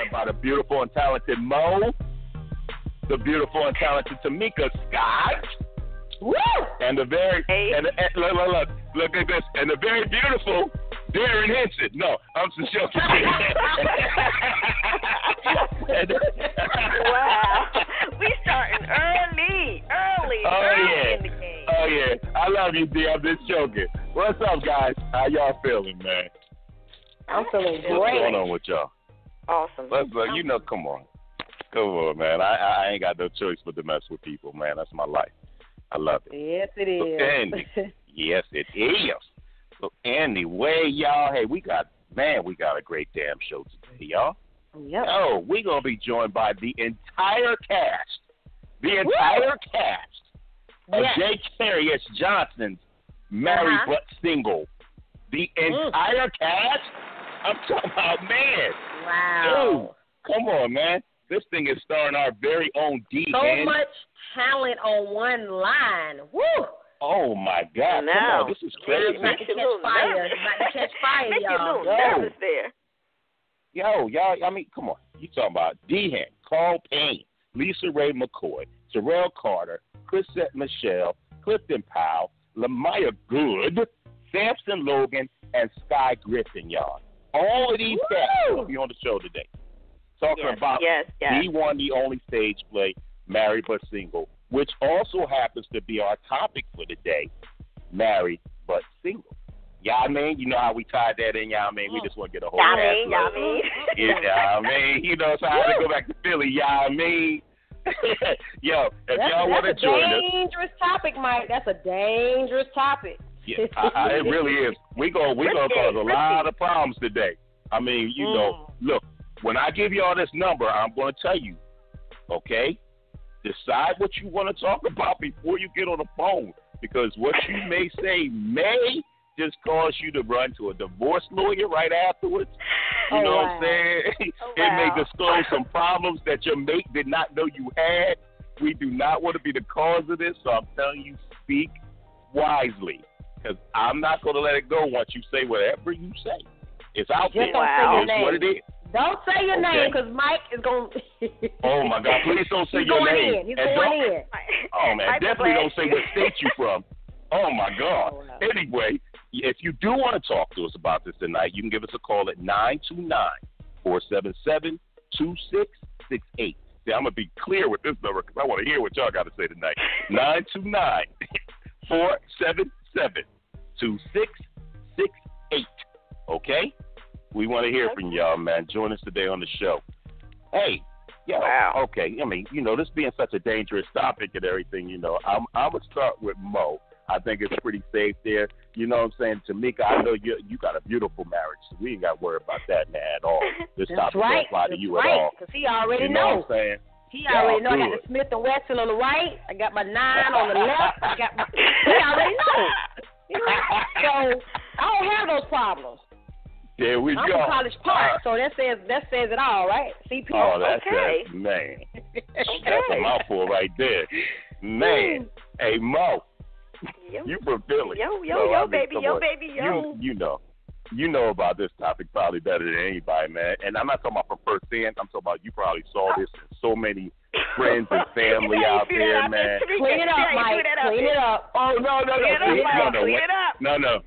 joined by the beautiful and talented Mo, the beautiful and talented Tamika Scott, Woo! and the very look at this, and the very beautiful Darrin Henson. No, I'm just joking. Wow, we starting early in the game. Oh yeah, I love you, D. I'm just joking. What's up, guys? How y'all feeling, man? I'm feeling great. What's going on with y'all? Awesome. Come on, man. I ain't got no choice but to mess with people, man. That's my life. I love it. Yes, it is. So, Andy, yes, it is. So anyway, y'all, hey, we got a great damn show today, y'all. Yep. Oh, we're gonna be joined by the entire cast. The entire cast of J. Carius Johnson's Married but Single. The entire cast? I'm talking about, man. Wow. Dude, come on, man. This thing is starring our very own D. So much talent on one line. Woo! Oh, my God. No. Come on, this is crazy. It's about to catch fire. It's about to catch fire, Make you a little y'all. nervous there. Yo, y'all, I mean, come on. You talking about D-Hen, Carl Payne, LisaRaye McCoy, Terrell Carter, Chrisette Michelle, Clifton Powell, Lamaya Good, Samson Logan, and Sky Griffin, y'all. All of these cats will be on the show today. Talking about the one, the only stage play, Married but Single, which also happens to be our topic for the day, Married but Single. Y'all mean? You know how we tied that in, y'all mean? We just want to get a whole y'all mean. Yeah, y'all mean. You know, so I had to go back to Philly, y'all mean. Yo, if y'all want to join us. That's a dangerous topic, Mike. That's a dangerous topic. Yeah, it really is. We gonna cause a lot of problems today. I mean, you know, look, when I give y'all this number, I'm going to tell you, okay? Decide what you want to talk about before you get on the phone, because what you may say may just cause you to run to a divorce lawyer right afterwards. You know what I'm saying? It may disclose some problems that your mate did not know you had. We do not want to be the cause of this, so I'm telling you, speak wisely, because I'm not going to let it go once you say whatever you say. It's out there. It's what it is. Don't say your name, because Mike is going to... Oh, my God. Please don't say your name. He's going in. Oh, man. Definitely don't say what state you from. Oh, my God. Anyway, if you do want to talk to us about this tonight, you can give us a call at 929-477-2668. See, I'm going to be clear with this number because I want to hear what y'all got to say tonight. 929-477-2668. Okay? We want to hear from y'all, man. Join us today on the show. Hey, okay. I mean, you know, this being such a dangerous topic and everything, you know, I'm going to start with Mo. I think it's pretty safe there. You know what I'm saying? Tamika, I know you got a beautiful marriage, so we ain't got to worry about that, man, at all. This topic don't apply to you at all. Because he already knows. What I'm saying? He already knows. I got the Smith & Wesson on the right. I got my 9 on the left. He already knows. You know? So I don't have those problems. There we I'm go. from College Park, so that says it all, right? CP. Oh, that's it, man. That's a mouthful right there, man. Hey, Mo, you from Philly? Yo, baby. You know about this topic probably better than anybody, man. And I'm not talking about from first hand. I'm talking about you probably saw this in so many friends and family out there, man. Clean it up, Mike. Clean it up. Oh no, Clean it up. No.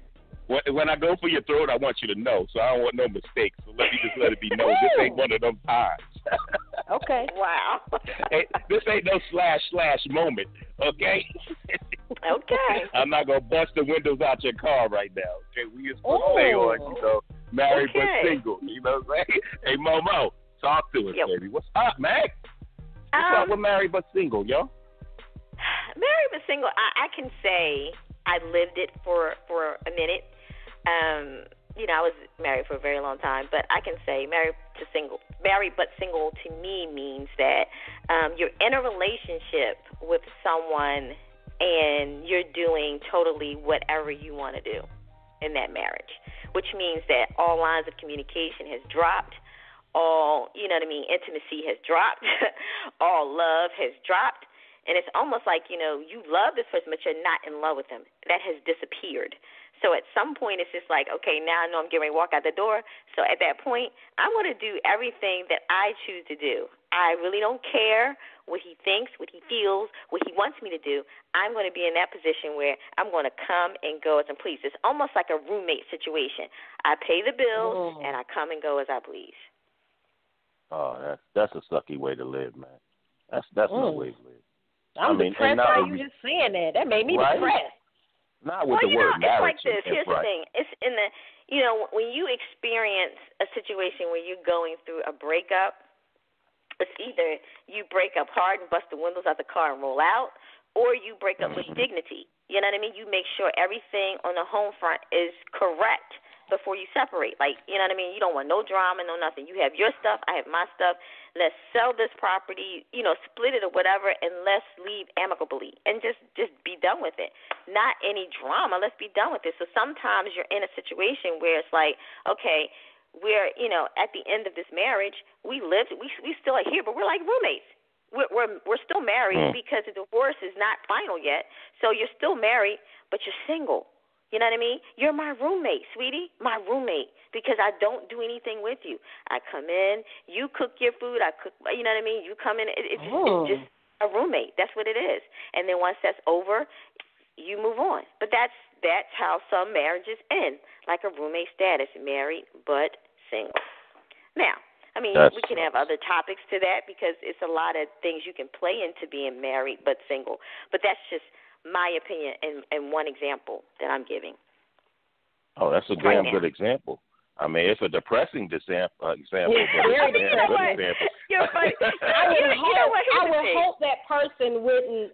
When I go for your throat, I want you to know, so I don't want no mistakes. So let it be known. This ain't one of them times. Okay. Wow. Hey, this ain't no / moment, okay? Okay. I'm not going to bust the windows out your car right now, okay? We just going to stay on, you know, married but single, you know what I'm saying? Hey, Momo, talk to us, baby. What's up, man? What's up with married but single, yo? Married but single, I can say I lived it for a minute. You know, I was married for a very long time, but I can say married but single to me means that you're in a relationship with someone and you're doing totally whatever you want to do in that marriage, which means that all lines of communication has dropped, all, you know what I mean, intimacy has dropped, all love has dropped. And it's almost like, you know, you love this person, but you're not in love with them. That has disappeared. So at some point, it's just like, okay, now I know I'm getting ready to walk out the door. So at that point, I'm going to do everything that I choose to do. I really don't care what he thinks, what he feels, what he wants me to do. I'm going to be in that position where I'm going to come and go as I please. It's almost like a roommate situation. I pay the bills, and I come and go as I please. Oh, that's a sucky way to live, man. That's no way to live. I'm depressed by you just saying that. That made me depressed. Not with the word marriage. It's like this. Here's the thing. It's in the, when you experience a situation where you're going through a breakup, it's either you break up hard and bust the windows out the car and roll out, or you break up with dignity. You know what I mean? You make sure everything on the home front is correct before you separate. Like, you know what I mean? You don't want no drama, no nothing. You have your stuff, I have my stuff. Let's sell this property, split it or whatever, and let's leave amicably and just be done with it. Not any drama. Let's be done with it. So sometimes you're in a situation where it's like, okay, we're, at the end of this marriage, we still are here, but we're like roommates. We're still married because the divorce is not final yet. So you're still married, but you're single. You know what I mean? You're my roommate, sweetie, my roommate, because I don't do anything with you. I come in, you cook your food, I cook, you know what I mean? You come in, it's just a roommate. That's what it is. And then once that's over, you move on. But that's how some marriages end, like a roommate status, married but single. Now, I mean, we can have other topics to that because it's a lot of things you can play into being married but single. But that's just my opinion and one example that I'm giving. Oh, that's a damn good example. I mean, it's a depressing example. Very depressing. You're funny. I would hope that person wouldn't.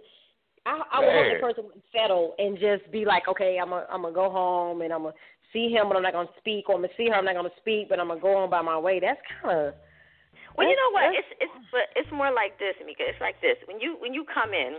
I would hope that person would settle and just be like, okay, I'm gonna go home and I'm gonna see him, but I'm not gonna speak, or I'm gonna see her, I'm not gonna speak, but I'm gonna go on by my way. That's kind of. Well, you know what? It's more like this, Tamika. It's like this. When you come in.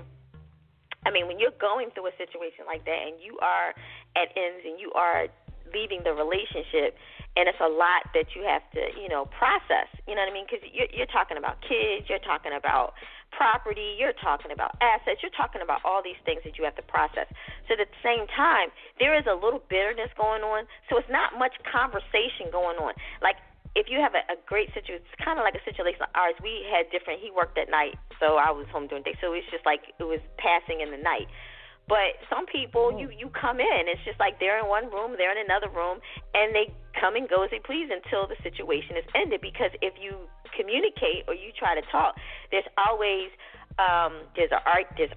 I mean, when you're going through a situation like that and you are at ends and you are leaving the relationship and it's a lot that you have to, process, you know what I mean? Because you're talking about kids, you're talking about property, you're talking about assets, you're talking about all these things that you have to process. So at the same time, there is a little bitterness going on, so it's not much conversation going on. Like, if you have a great situation, it's kind of like a situation like ours. We had different, he worked at night, so I was home during the day. So it's just like it was passing in the night. But some people, you come in, it's just like they're in one room, they're in another room, and they come and go as they please until the situation is ended. Because if you communicate or you try to talk, there's always there's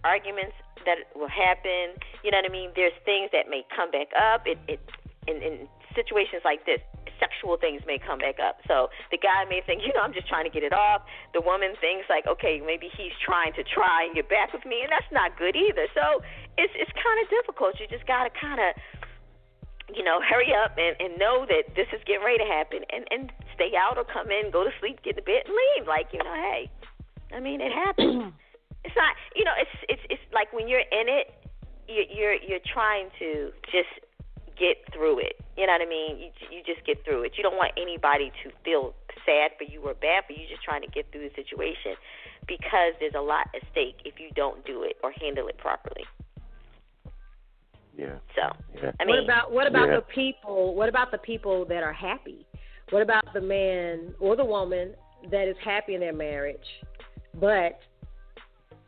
arguments that will happen. You know what I mean? There's things that may come back up. In situations like this, sexual things may come back up. So the guy may think, I'm just trying to get it off. The woman thinks like, okay, maybe he's trying to and get back with me, and that's not good either. So it's kind of difficult. You just got to kind of, hurry up and know that this is getting ready to happen and stay out or come in, go to sleep, get to bed, and leave. Like, hey, I mean, it happens. It's not, it's like when you're in it, you're trying to just get through it. You know what I mean? You just get through it. You don't want anybody to feel sad for you or bad for you. You're just trying to get through the situation because there's a lot at stake if you don't do it or handle it properly. Yeah. So, yeah. I mean, what about the people? What about the people that are happy? What about the man or the woman that is happy in their marriage, but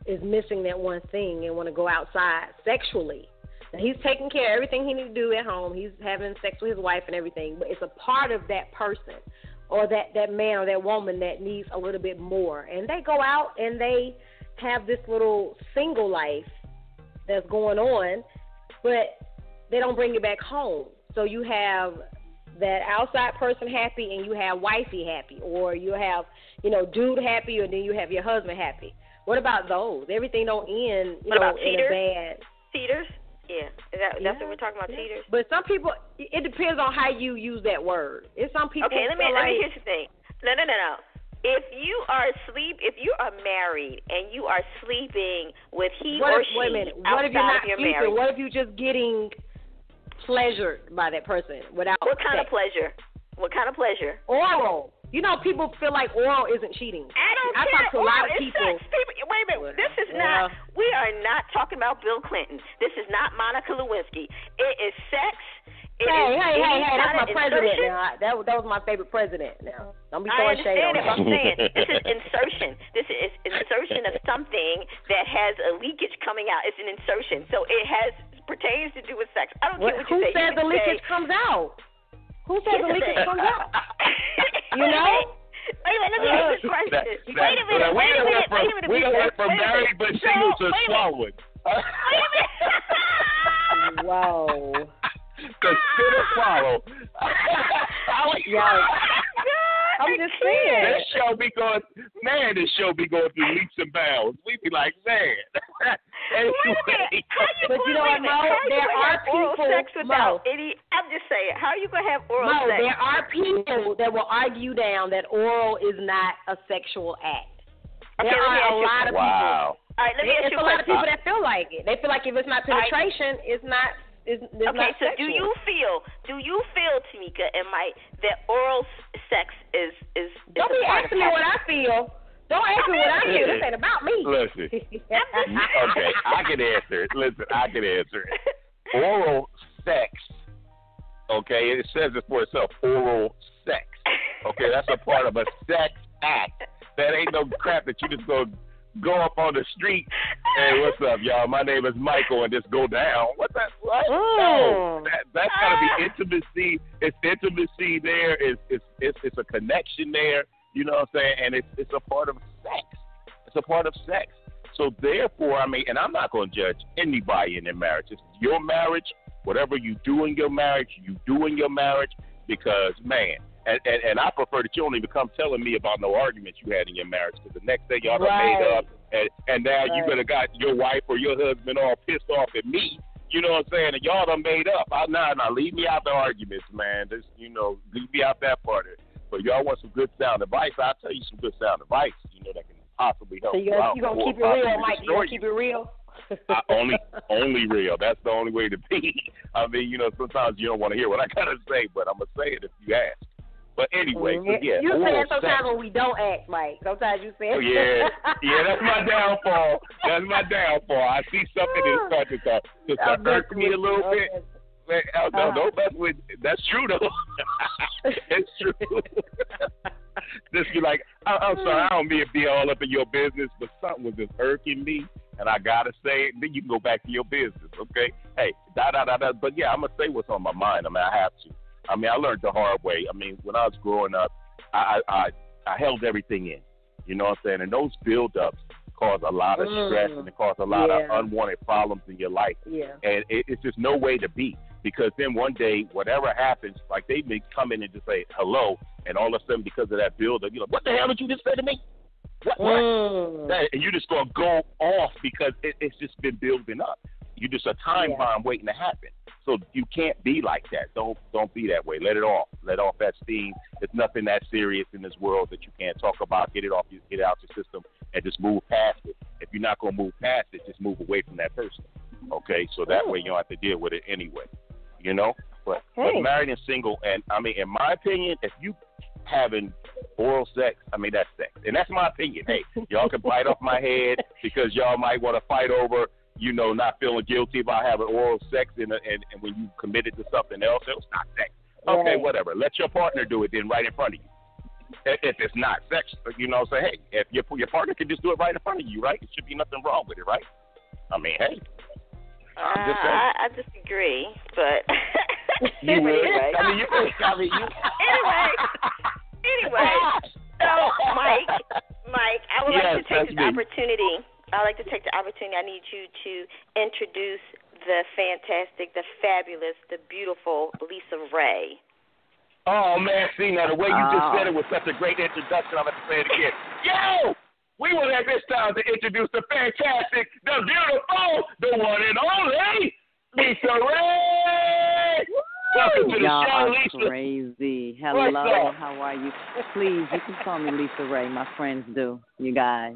is missing that one thing and want to go outside sexually? Now, he's taking care of everything he needs to do at home. He's having sex with his wife and everything, but it's a part of that person or that man or that woman that needs a little bit more. And they go out and they have this little single life that's going on, but they don't bring it back home. So you have that outside person happy and you have wifey happy, or you have, dude happy, or then you have your husband happy. What about those? Everything don't end, in a bad. Cheaters? Yeah. That's what we're talking about, cheaters? But some people, it depends on how you use that word. It's some people. Okay, let me here's the thing. No. If you are married and you are sleeping with he or she outside of your marriage. What if you're just getting pleasured by that person without What kind sex? of pleasure? What kind of pleasure? Oral. You know, people feel like oral isn't cheating. I talk to a lot of people. Sex. Wait a minute. This is not. We are not talking about Bill Clinton. This is not Monica Lewinsky. It is sex. Hey, that's my president now. That was my favorite president now. Don't be throwing shade on him. I'm saying this is insertion. This is insertion of something that has a leakage coming out. It's an insertion. So it pertains to do with sex. I don't care what you say. Who said the leakage comes out? Who said the leakage comes out? You know? Wait a minute, let me ask this question. Wait a minute. We went from married but single to swallowed. Wait a minute. Wow. Consider swallow. I'm just saying. This show be going through leaps and bounds. We be like, man. Anyway. But you know what, Mo? There are people. Sex without any. I'm just saying. How are you gonna have oral sex? There are people that will argue down that oral is not a sexual act. Okay, there are a lot of people. Wow. All right, let me ask you a lot of people that feel like it. They feel like if it's not penetration, it's not. Okay, so do you feel, Tamika and Mike, that oral sex is Don't be asking me what I feel. Don't ask me what I feel. This ain't about me. Listen. Okay, I can answer it. Listen, I can answer it. Oral sex, okay, it says it for itself, oral sex. Okay, that's a part of a sex act. That ain't no crap that you just go up on the street. Hey, what's up, y'all? My name is Michael, and just go down. What? No, that's gotta be intimacy. It's intimacy there. It's a connection there. You know what I'm saying? And it's a part of sex. It's a part of sex. So therefore, I mean, and I'm not gonna judge anybody in their marriage. It's your marriage. Whatever you do in your marriage, you do in your marriage. Because man. And I prefer that you don't even come telling me about no arguments you had in your marriage, because the next day y'all done made up, and now you could have got your wife or your husband all pissed off at me. You know what I'm saying? And y'all done made up. Now, leave me out the arguments, man. Just, leave me out that part of it. But y'all want some good sound advice, I'll tell you some good sound advice, that can possibly help you out. So you're going to keep it real, Mike? You going to keep it real? Only real. That's the only way to be. I mean, sometimes you don't want to hear what I got to say, but I'm going to say it if you ask. But anyway, so yeah. You say it sometimes when we don't act, Mike. Sometimes you say it. Oh, yeah, that's my downfall. I see something that starts to hurt me a little bit. Don't mess with. That's true though. It's true. Just be like, I'm sorry, I don't mean to be all up in your business, but something was just irking me, and I gotta say it. Then you can go back to your business, okay? Hey, But yeah, I'm gonna say what's on my mind. I mean, I have to. I mean, I learned the hard way. I mean, when I was growing up, I held everything in. You know what I'm saying? And those build-ups cause a lot of stress, and it cause a lot of unwanted problems in your life. Yeah. And it's just no way to be, because then one day, whatever happens, like they may come in and just say hello, and all of a sudden, because of that build-up, you're like, what the hell did you just say to me? What? And you're just going to go off because it's just been building up. You're just a time bomb waiting to happen. So you can't be like that. Don't be that way. Let it off. Let off that steam. There's nothing that serious in this world that you can't talk about. Get it out your system and just move past it. If you're not going to move past it, just move away from that person. Okay? So that way you don't have to deal with it anyway. But married and single, and I mean, in my opinion, if you having oral sex, I mean, that's sex. And that's my opinion. Hey, y'all can bite off my head because y'all might want to fight over not feeling guilty about having oral sex and when you committed to something else, it was not sex. Okay, whatever. Let your partner do it then right in front of you. If it's not sex, say, hey, if your partner can just do it right in front of you, right? There should be nothing wrong with it, right? I mean, hey. I disagree, but you would. Anyway. So Mike, I would like to take this opportunity. I'd like to take the opportunity. I need you to introduce the fantastic, the fabulous, the beautiful LisaRaye. Oh, man, see, now the way you just said it was such a great introduction, I'm going to say it again. Yo! We will have this time to introduce the fantastic, the beautiful, the one and only, LisaRaye! Welcome to the show, Lisa. Y'all are crazy. Hello, how are you? Please, you can call me LisaRaye. My friends do, you guys.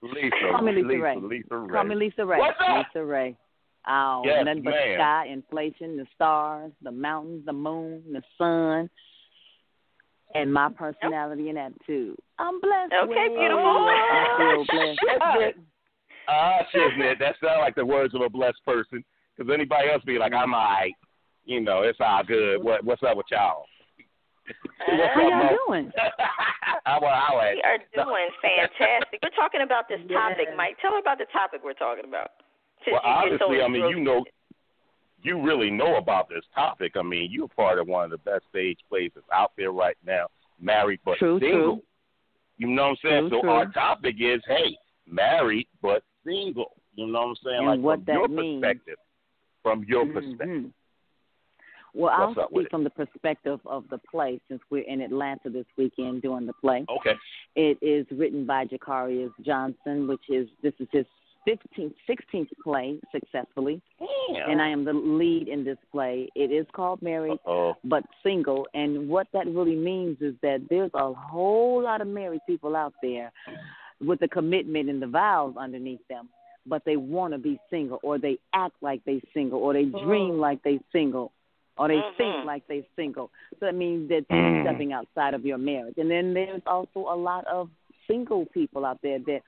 Call me LisaRaye. Call me LisaRaye. What's up? LisaRaye. Oh, yes, nothing but the sky, inflation, the stars, the mountains, the moon, the sun. and my personality and attitude. I'm blessed. Okay, beautiful. I feel blessed. Shit, that sounds like the words of a blessed person. Because anybody else be like, I'm all right. It's all good. What's up with y'all? How y'all doing? We are doing fantastic. We're talking about this topic, Mike. Tell me about the topic we're talking about. Well, obviously, I mean, you really know about this topic. I mean, you're part of one of the best stage plays that's out there right now, married but single. True. You know what I'm saying? True. Our topic is, hey, married but single. You know what I'm saying? And like what from that your means. perspective. From your perspective. Well, I'll speak from the perspective of the play, since we're in Atlanta this weekend doing the play. Okay. It is written by Jacarius Johnson, this is his 16th play successfully. Damn. And I am the lead in this play. It is called Married but Single, and what that really means is that there's a whole lot of married people out there with the commitment and the vows underneath them, but they want to be single, or they act like they single, or they dream like they single, or they think like they single. So that means that you're stepping outside of your marriage. And then there's also a lot of single people out there that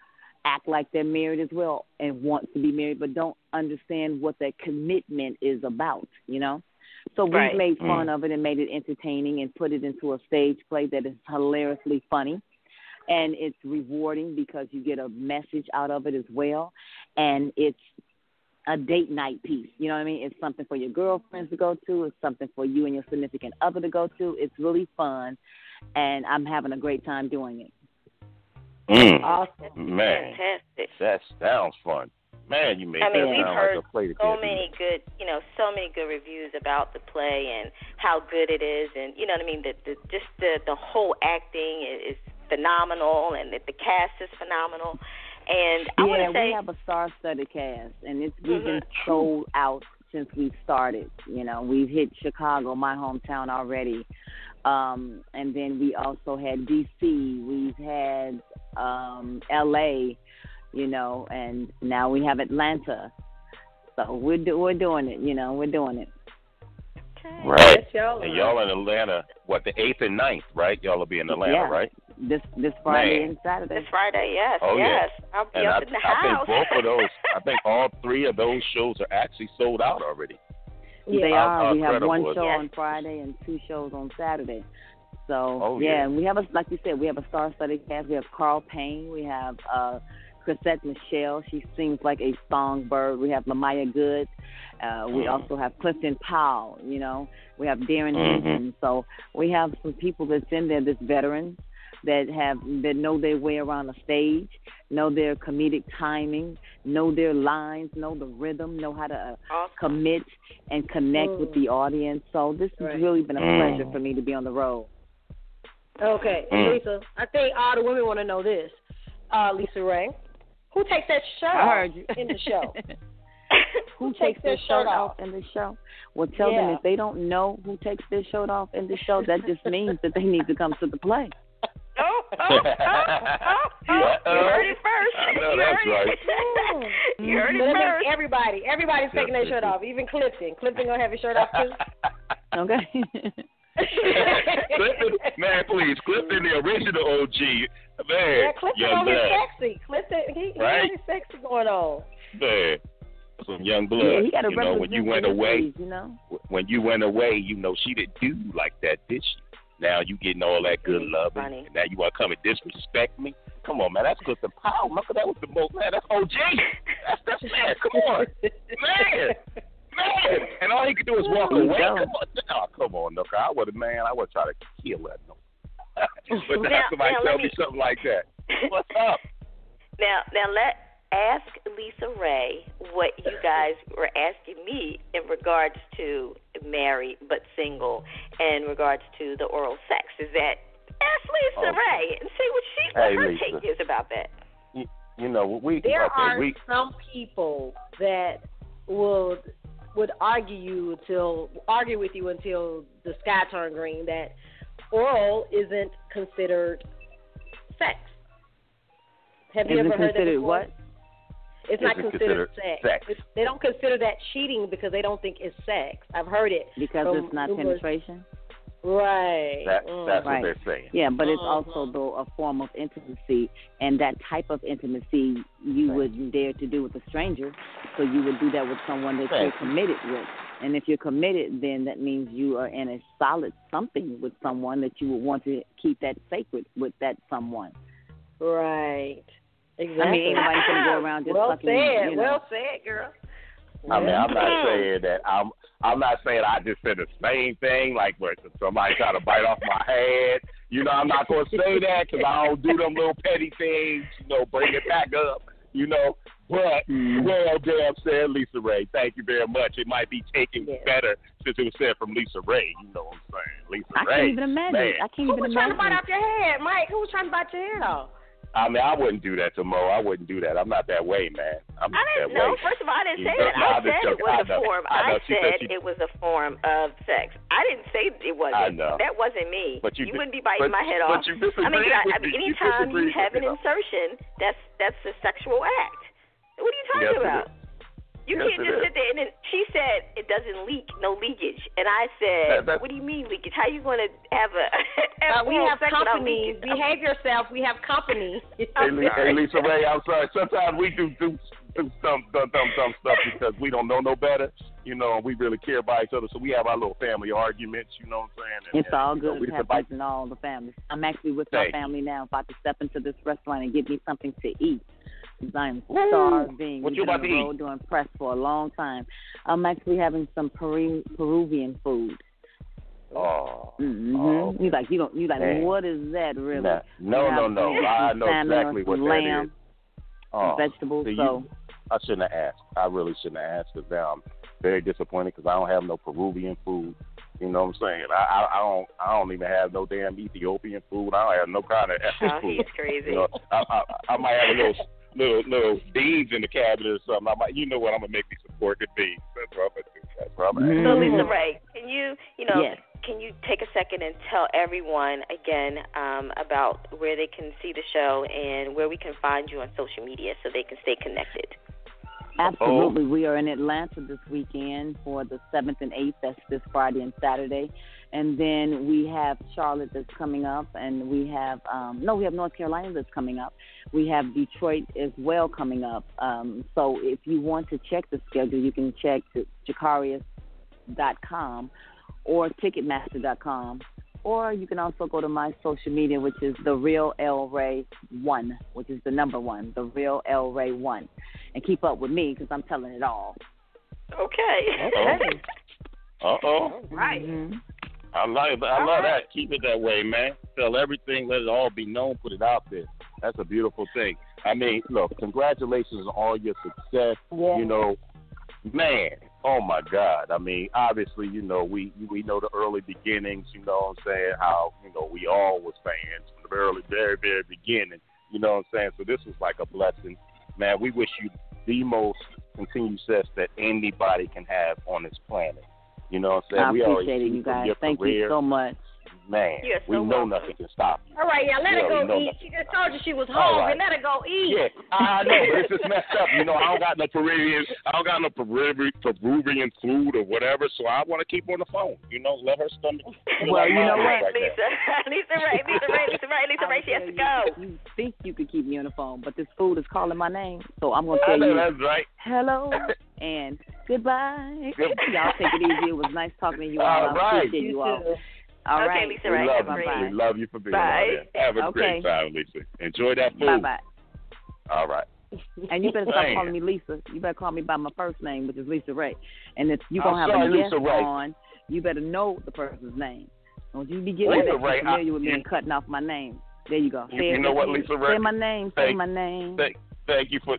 act like they're married as well and want to be married, but don't understand what that commitment is about, So we've made fun of it and made it entertaining and put it into a stage play that is hilariously funny. And it's rewarding because you get a message out of it as well. And it's a date night piece. You know what I mean? It's something for your girlfriends to go to. It's something for you and your significant other to go to. It's really fun. And I'm having a great time doing it. Awesome. Man, fantastic. That sounds fun. Man, you made that we've sound heard like a play to so many good reviews about the play and how good it is, and you know what I mean. The whole acting is phenomenal, and the cast is phenomenal. And I want to say we have a star-studded cast, and we've been sold out since we started. We've hit Chicago, my hometown, already, and then we also had D.C. We've had L.A. And now we have Atlanta. So we're doing it. We're doing it. Okay. Right. Yes, and y'all in Atlanta, the 8th and 9th, right? Y'all will be in Atlanta, right? This Friday and Saturday. This Friday, yes. Oh, yes. Yeah. I'll be up in the house. I think all 3 of those shows are actually sold out already. They are. We have one show on Friday and 2 shows on Saturday. So, and we have like you said, we have a star-studded cast. We have Carl Payne. We have Chrisette Michelle. She sings like a songbird. We have Lamaya Good. We also have Clifton Powell. We have Darrin Henson. So we have some people that's in there, that's veterans, that know their way around the stage, know their comedic timing, know their lines, know the rhythm, know how to commit and connect with the audience. So this has really been a pleasure for me to be on the road. Okay, Lisa, I think all the women want to know this. LisaRaye, who takes that shirt off in the show? Who takes their shirt off in the show? Well, tell them if they don't know who takes their shirt off in the show, that just means that they need to come to the play. You heard it first. I know that's right. You heard it first. Everybody's taking their shirt off. Even Clifton. Clifton gonna have his shirt off too. Okay. Clifton, man, please, Clifton, the original OG, man. Yeah, Clifton on his sexy. Clifton, he got his sexy going on. Man, some young blood. Yeah, he got a when you went away, when you went away, she didn't do like that, did she? Now you getting all that good love, and now you want to come and disrespect me? Come on, man, that's Clifton Powell. Remember, that was the most, man, that's OG. That's man, come on. Man, and all he could do is walk away. Come on, no, I would try to kill that. No. But now somebody tell me something like that. What's up? Now ask LisaRaye what you guys were asking me in regards to married but single, and in regards to the oral sex. Is that ask LisaRaye and see what her take is about that. There are some people that would argue with you until the sky turned green that oral isn't considered sex. Have you ever heard that before? What? It's not considered sex. They don't consider that cheating because they don't think it's sex. I've heard it. Because it's not penetration? Right. That's right. what they're saying. Yeah, but it's also though a form of intimacy, and that type of intimacy you wouldn't dare to do with a stranger. So you would do that with someone that you're committed with. And if you're committed, then that means you are in a solid something with someone that you would want to keep that sacred with that someone. Right. Exactly. I mean, anybody's going to go around just fucking, you know. Well said, girl. I mean, I'm not saying that. I'm not saying I just said the same thing, like where somebody try to bite off my head. You know, I'm not going to say that because I don't do them little petty things, you know, bring it back up, you know. But, well, damn said LisaRaye. Thank you very much. It might be taken better since it was said from LisaRaye. You know what I'm saying? LisaRaye. I can't even imagine. Man. Who was trying to bite off your head, Mike? Who was trying to bite your head off? I mean, I wouldn't do that to Mo. I wouldn't do that. I'm not that way, man. I didn't know. First of all, I didn't say that. I said it was a form. I said it was a form of sex. I didn't say it wasn't. I know. That wasn't me. But you wouldn't be biting my head off. But you disagree with me. Anytime you have an insertion, that's a sexual act. What are you talking about? You can't just sit there and then she said it doesn't leak, no leakage. And I said, what do you mean leakage? How you going to have we have company. Behave yourself. We have company. Hey, LisaRaye, I'm sorry. Sometimes we do some dumb stuff because we don't know no better, you know, and we really care about each other. So we have our little family arguments, you know what I'm saying? It's all good. It happens in all the families. I'm actually with my family now. About to step into this restaurant and get me something to eat. I'm starving. What you about to eat? Doing press for a long time. I'm actually having some Peruvian food. Oh. Mm-hmm. Oh. You like what is that really? No. I know exactly what that is. Vegetables. I shouldn't have asked. I really shouldn't have asked because now I'm very disappointed because I don't have no Peruvian food. You know what I'm saying? I don't even have no damn Ethiopian food. I don't have no kind of ethnic food. He's crazy. You know, I might have a little beans in the cabinet or something. I might, you know what? I'm gonna make me some pork and beans. That's what I'm gonna do. That's what I'm gonna do. So LisaRaye, can can you take a second and tell everyone again about where they can see the show and where we can find you on social media so they can stay connected? Absolutely. We are in Atlanta this weekend for the 7th and 8th. That's this Friday and Saturday. And then we have Charlotte that's coming up, and we have we have North Carolina that's coming up. We have Detroit as well coming up. So if you want to check the schedule, you can check Jacarius.com or Ticketmaster.com, or you can also go to my social media, which is The Real LisaRaye 1, which is the number 1, The Real LisaRaye 1. And keep up with me because I'm telling it all. Okay. Uh-oh. Right. Mm-hmm. I love that. Keep it that way, man. Tell everything. Let it all be known. Put it out there. That's a beautiful thing. I mean, look, congratulations on all your success. Yeah. You know, man, oh, my God. I mean, obviously, you know, we know the early beginnings, you know what I'm saying, how, you know, we all was fans from the very, very beginning. You know what I'm saying? So this was like a blessing. Man, we wish you the most continued success that anybody can have on this planet. You know what I'm saying? I appreciate it, you guys. Thank you so much. Man, we know nothing can stop you. All right, let her go eat. She just told you she was hungry. Right. Let her go eat. Yeah, I know, but it's just messed up. You know, I don't got no Peruvian food or whatever, so I want to keep her on the phone. You know, let her stomach. Well, you know what, LisaRaye, she has to go. You think you could keep me on the phone, but this food is calling my name, so I'm going to tell you. That's right. Hello and goodbye. Y'all take it easy. It was nice talking to you all. I appreciate you all. All right. LisaRaye. We love you for being on there. Have a great time, Lisa. Enjoy that food. Bye-bye. All right. And you better stop calling me Lisa. You better call me by my first name, which is LisaRaye. And if you're going to have a guest on, you better know the person's name. Don't you be getting familiar with me and cutting off my name. There you go. You know what, LisaRaye? Say my name. Say my name. Thank you for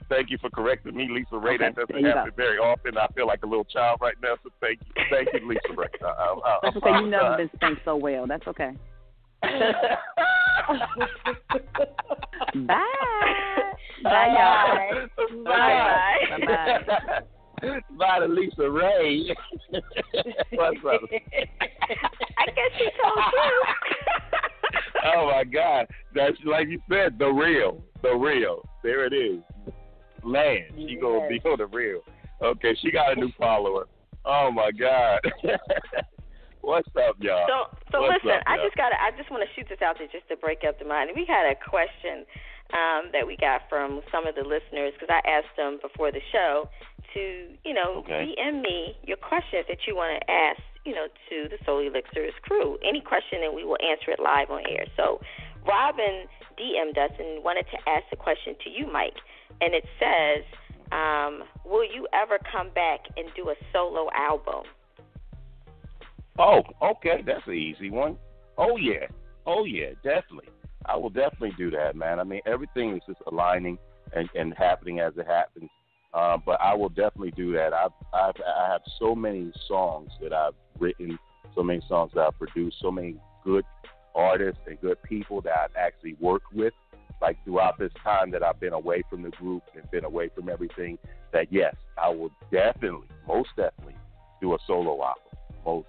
correcting me, LisaRaye. That doesn't happen very often. I feel like a little child right now, so thank you, LisaRaye. That's okay. You've never been spanked so well. That's okay. Bye. Bye, y'all. Bye. Bye to LisaRaye. What's up? I guess she told you. Oh my God, that's like you said, the real. There it is. Land. She gonna be on the real. Okay, she got a new follower. Oh my God. What's up, y'all? So What's listen, up, I just want to shoot this out there just to break up the mind. We had a question that we got from some of the listeners because I asked them before the show to, DM me your questions that you want to ask, to the Soul Elixirs crew. Any question, and we will answer it live on air. So Robin DM'd us and wanted to ask a question to you, Mike, and it says, will you ever come back and do a solo album? Oh, okay, that's an easy one. Oh yeah, definitely. I will definitely do that, man. I mean, everything is just aligning and happening as it happens. But I will definitely do that. I have so many songs that I've written, so many songs that I've produced, so many good artists and good people that I've actually worked with, like throughout this time that I've been away from the group and been away from everything, that yes, I will definitely, most definitely, do a solo album.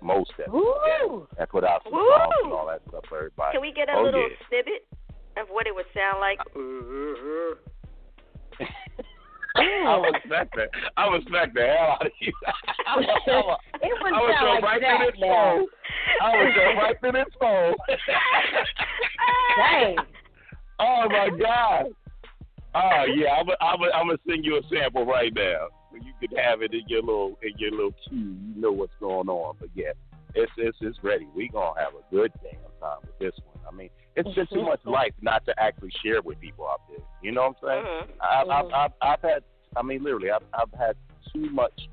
Most definitely. Yeah, and put out some songs and all that stuff for everybody. Can we get a little snippet of what it would sound like? I would smack the hell out of you. I would go right through this phone. I would go right through this phone. Dang. Oh my God. Oh yeah, I'm gonna send you a sample right now. You could have it in your little queue. You know what's going on. But yeah, it's ready. We gonna have a good damn time with this one. I mean, it's just too much life not to actually share with people out there. You know what I'm saying? I've had too much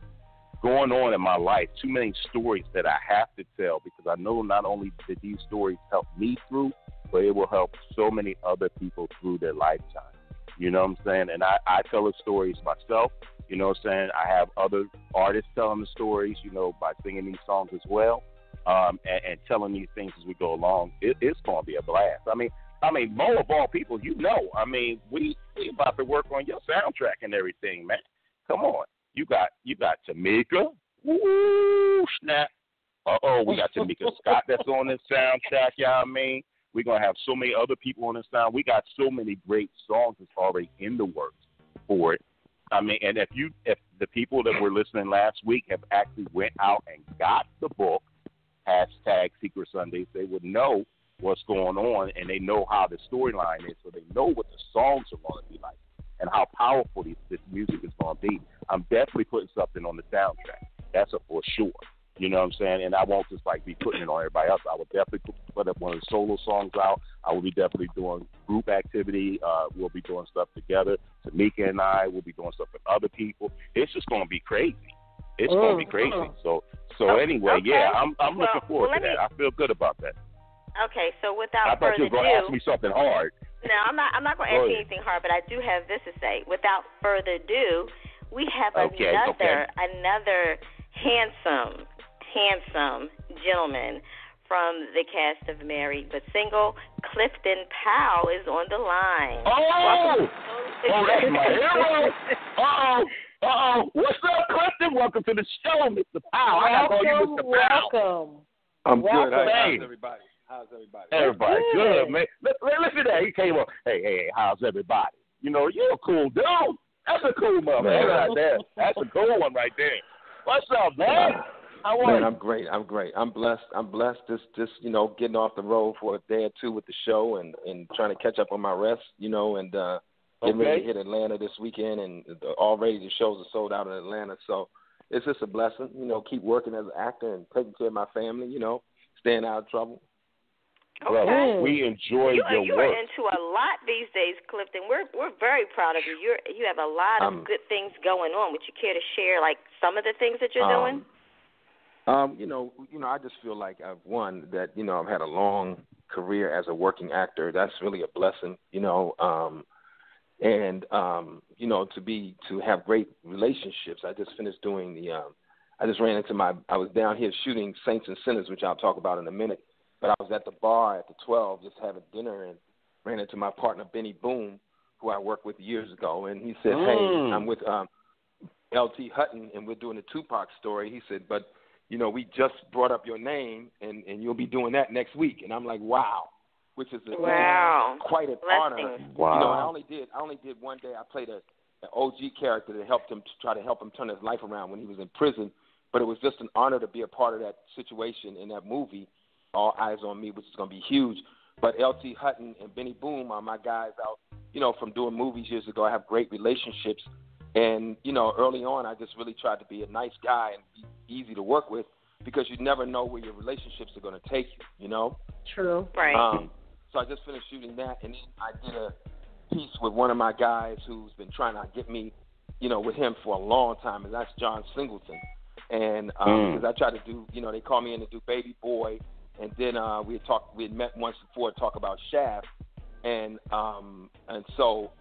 going on in my life, too many stories that I have to tell, because I know not only did these stories help me through, but it will help so many other people through their lifetime. You know what I'm saying? And I tell the stories myself. You know what I'm saying? I have other artists telling the stories, by singing these songs as well, and telling these things as we go along. It's going to be a blast. I mean, Mo of all people, I mean, we about to work on your soundtrack and everything, man. Come on. You got Tamika. Woo, snap. We got Tamika Scott that's on this soundtrack, you know what I mean? We're going to have so many other people on this sound. We got so many great songs that's already in the works for it. I mean, and if the people that were listening last week have actually went out and got the book, #Secret Sundays, they would know what's going on, and they know how the storyline is, so they know what the songs are going to be like and how powerful this music is going to be. I'm definitely putting something on the soundtrack. That's for sure. You know what I'm saying? And I won't just be putting it on everybody else. I will definitely put up one of the solo songs out. I will be definitely doing group activity. We'll be doing stuff together. Tamika and I will be doing stuff with other people. It's just going to be crazy. It's going to be crazy. So anyway, okay. Yeah, I'm looking forward to that. I feel good about that. Okay, so without further ado, I thought you were going to ask me something hard. No, I'm not going to ask you anything hard, but I do have this to say. Without further ado, we have another handsome gentleman from the cast of Married but Single. Clifton Powell is on the line. That's my hero. What's up, Clifton? Welcome to the show, Mr. Powell. I got to call you Mr. Powell. Welcome. I'm good. How's everybody? Everybody good, man. Listen to that. He came up. Hey, how's everybody? You're a cool dude. That's a cool motherfucker right there. That's a cool one right there. What's up, man? How are you? Man, I'm great. I'm blessed. Just getting off the road for a day or two with the show and trying to catch up on my rest, and getting ready to hit Atlanta this weekend, and already the shows are sold out in Atlanta. So it's just a blessing, Keep working as an actor and taking care of my family, staying out of trouble. Okay. Well, we enjoy your you work. are into a lot these days, Clifton. We're very proud of you. You have a lot of good things going on. Would you care to share some of the things that you're doing? I just feel like I've won that. I've had a long career as a working actor. That's really a blessing. To have great relationships. I just finished doing I was down here shooting Saints and Sinners, which I'll talk about in a minute. But I was at the bar at the 12 just having dinner and ran into my partner, Benny Boone, who I worked with years ago. And he said, hey, I'm with L.T. Hutton, and we're doing a Tupac story. He said, but, we just brought up your name, and you'll be doing that next week. And I'm like, wow, which is quite an honor. Wow. I only did one day. I played an OG character that helped him try to help him turn his life around when he was in prison. But it was just an honor to be a part of that situation in that movie. All Eyes on Me, which is going to be huge. But L.T. Hutton and Benny Boom are my guys out, from doing movies years ago. I have great relationships. And, early on, I just really tried to be a nice guy and be easy to work with because you never know where your relationships are going to take you, True. Right. So I just finished shooting that, and then I did a piece with one of my guys who's been trying to get me, with him for a long time, and that's John Singleton. And because I tried to do, they called me in to do Baby Boy, and then we had met once before to talk about Shaft, and so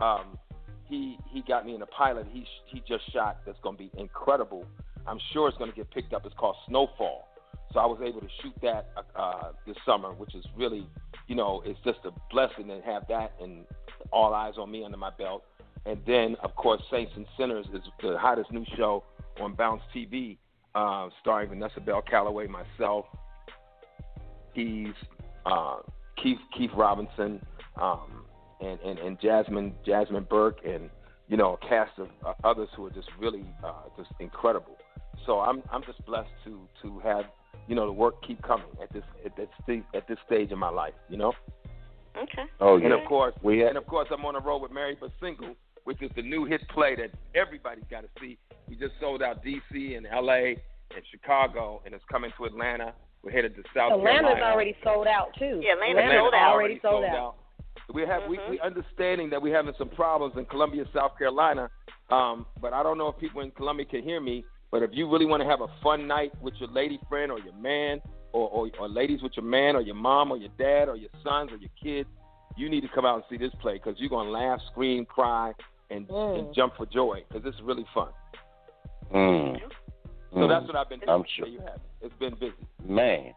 he got me in a pilot he just shot that's going to be incredible. I'm sure it's going to get picked up. It's called Snowfall. So I was able to shoot that this summer, which is really, it's just a blessing to have that and All Eyes on Me under my belt. And then, of course, Saints and Sinners is the hottest new show on Bounce TV, starring Vanessa Bell Calloway, myself, Keith Robinson, and Jasmine Burke, and a cast of others who are just really just incredible. So I'm just blessed to have the work keep coming at this stage in my life. Okay. Oh yeah. And of course, I'm on the road with Married but Single, which is the new hit play that everybody's got to see. We just sold out D.C. and L.A. and Chicago, and it's coming to Atlanta. We're headed to South Carolina. Atlanta's already sold out too. Yeah, Atlanta's already sold out. We have we understanding that we're having some problems in Columbia, South Carolina. But I don't know if people in Columbia can hear me. But if you really want to have a fun night with your lady friend or your man, or ladies with your man or your mom or your dad or your sons or your kids, you need to come out and see this play because you're going to laugh, scream, cry, and jump for joy because it's really fun. So that's what I've been doing. I'm sure. It's been busy. Man.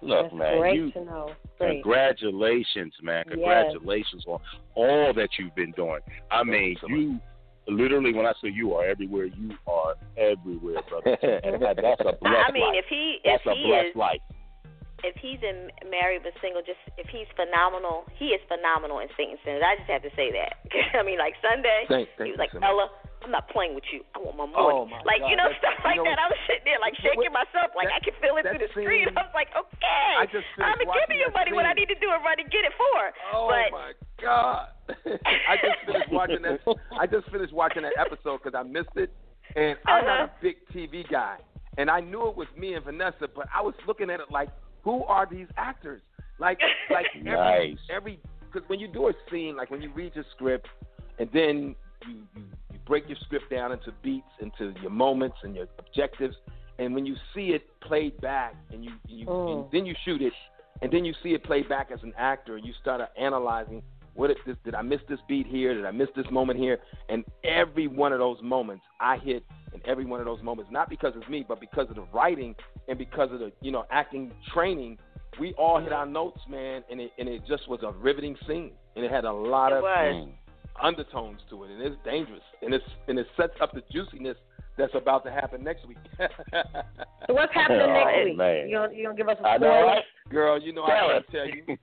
Look, That's man, great to know. Great. Congratulations, man. Congratulations on all that you've been doing. I mean, you literally, when I say you are everywhere, you are everywhere, brother. And that's a blessed life. That's a blessed life. If he's in Married but Single, if he's phenomenal, he is phenomenal in Saints and Sinners. I just have to say that. I mean, like Sunday, he was like, Ella, I'm not playing with you. I want my money. Oh my like, God. Stuff like that. I was sitting there, like, shaking myself. Like, I can feel it through the screen. I was like, okay. I'm going to give you money when I need to do it, run and get it for. Oh, my God. I just finished watching that. I just finished watching that episode because I missed it. And I'm not a big TV guy. And I knew it was me and Vanessa, but I was looking at it like, who are these actors? Like every because when you do a scene, like when you read your script, and then you break your script down into beats, into your moments and your objectives, and when you see it played back, and and then you shoot it, and then you see it played back as an actor, and you start analyzing did I miss this beat here? Did I miss this moment here? And every one of those moments I hit, and every one of those moments, not because it's me, but because of the writing and because of the acting training, we all hit our notes, man, and it just was a riveting scene, and it had a lot of undertones to it, and it's dangerous, and it sets up the juiciness that's about to happen next week. So what's happening next week? Man. You gonna give us a I spoiler? know, right? Girl, I can tell you.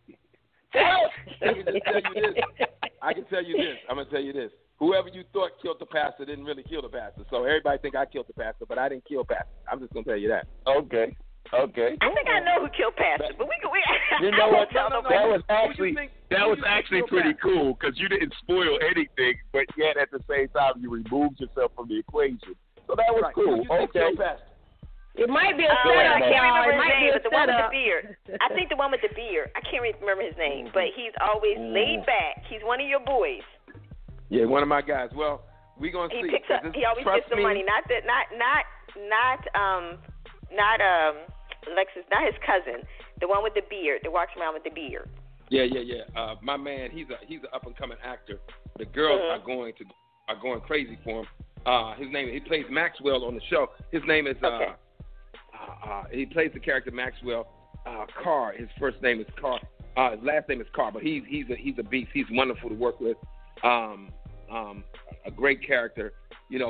I can tell you this. I'm gonna tell you this. Whoever you thought killed the pastor didn't really kill the pastor. So everybody think I killed the pastor, but I didn't kill pastor. I'm just gonna tell you that. Okay. I think I know who killed pastor, but we you know what? That was actually pretty cool because you didn't spoil anything, but yet at the same time you removed yourself from the equation. So that was cool. Okay. It might be a setup. I can't remember his name, but the one with the beard. I think the one with the beard. I can't remember his name, but he's always laid back. He's one of your boys. Yeah, one of my guys. Well, we're gonna see. He always gets the money. Not Alexis, not his cousin. The one with the beard. That walks around with the beard. Yeah. My man, he's an up and coming actor. The girls are going crazy for him. He plays Maxwell on the show. His name is he plays the character Maxwell Carr. His first name is Carr. His last name is Carr, but he's a beast. He's wonderful to work with. A great character.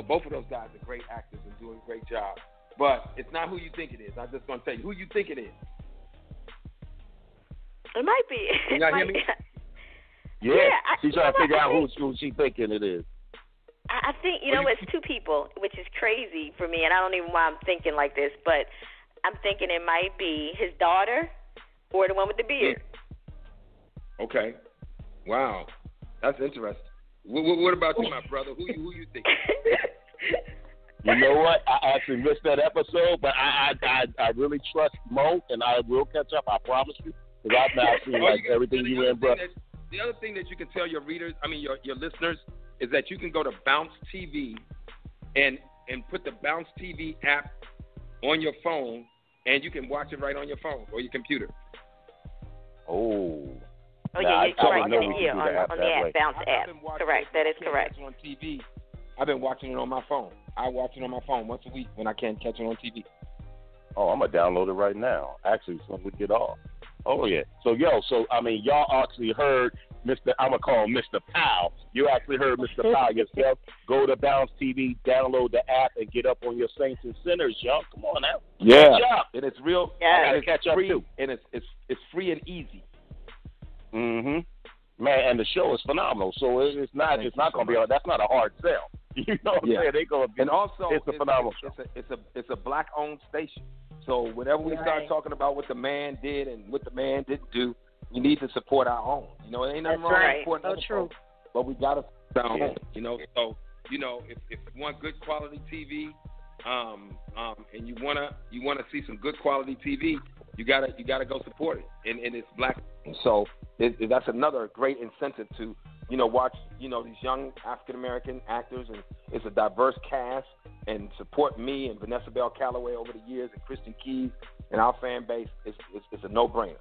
Both of those guys are great actors and doing a great job. But it's not who you think it is. I'm just going to tell you who you think it is. It might be. You not hear me? Yeah. She's trying to figure out who she thinking it is. I think, it's two people, which is crazy for me, and I don't even know why I'm thinking like this, but I'm thinking it might be his daughter or the one with the beard. Okay. Wow. That's interesting. What about you, my brother? Who you think? You know what? I actually missed that episode, but I really trust Mo, and I will catch up. I promise you, because I've now seen everything you and bro. The other thing that you can tell your readers, your listeners, is that you can go to Bounce TV and put the Bounce TV app on your phone, and you can watch it right on your phone or your computer. Oh. Oh, yeah, you're right. On the app, Bounce app. Correct. That is correct. On TV. I've been watching it on my phone. I watch it on my phone once a week when I can't catch it on TV. Oh, I'm going to download it right now. Actually, so we get off. Oh, yeah. So, y'all actually heard I'm going to call him Mr. Powell. You actually heard Mr. Powell yourself. Go to Bounce TV, download the app, and get up on your Saints and Sinners, y'all. Come on now. Yeah. Catch up. And it's real. Yeah. I got to catch up, too. And it's free and easy. Mm-hmm. Man, and the show is phenomenal. So it's not going to be that's not a hard sell. You know what I'm saying? They going to be. And also, it's a phenomenal show. It's a black-owned station. So whenever we start talking about what the man did and what the man didn't do, we need to support our own. It ain't nothing wrong with supporting other folks, but we got to support our own. So if you want good quality TV, and you wanna see some good quality TV, you gotta go support it, and it's black. So that's another great incentive to watch these young African American actors, and it's a diverse cast, and support me and Vanessa Bell Calloway over the years, and Kristen Keys and our fan base. It's a no brainer.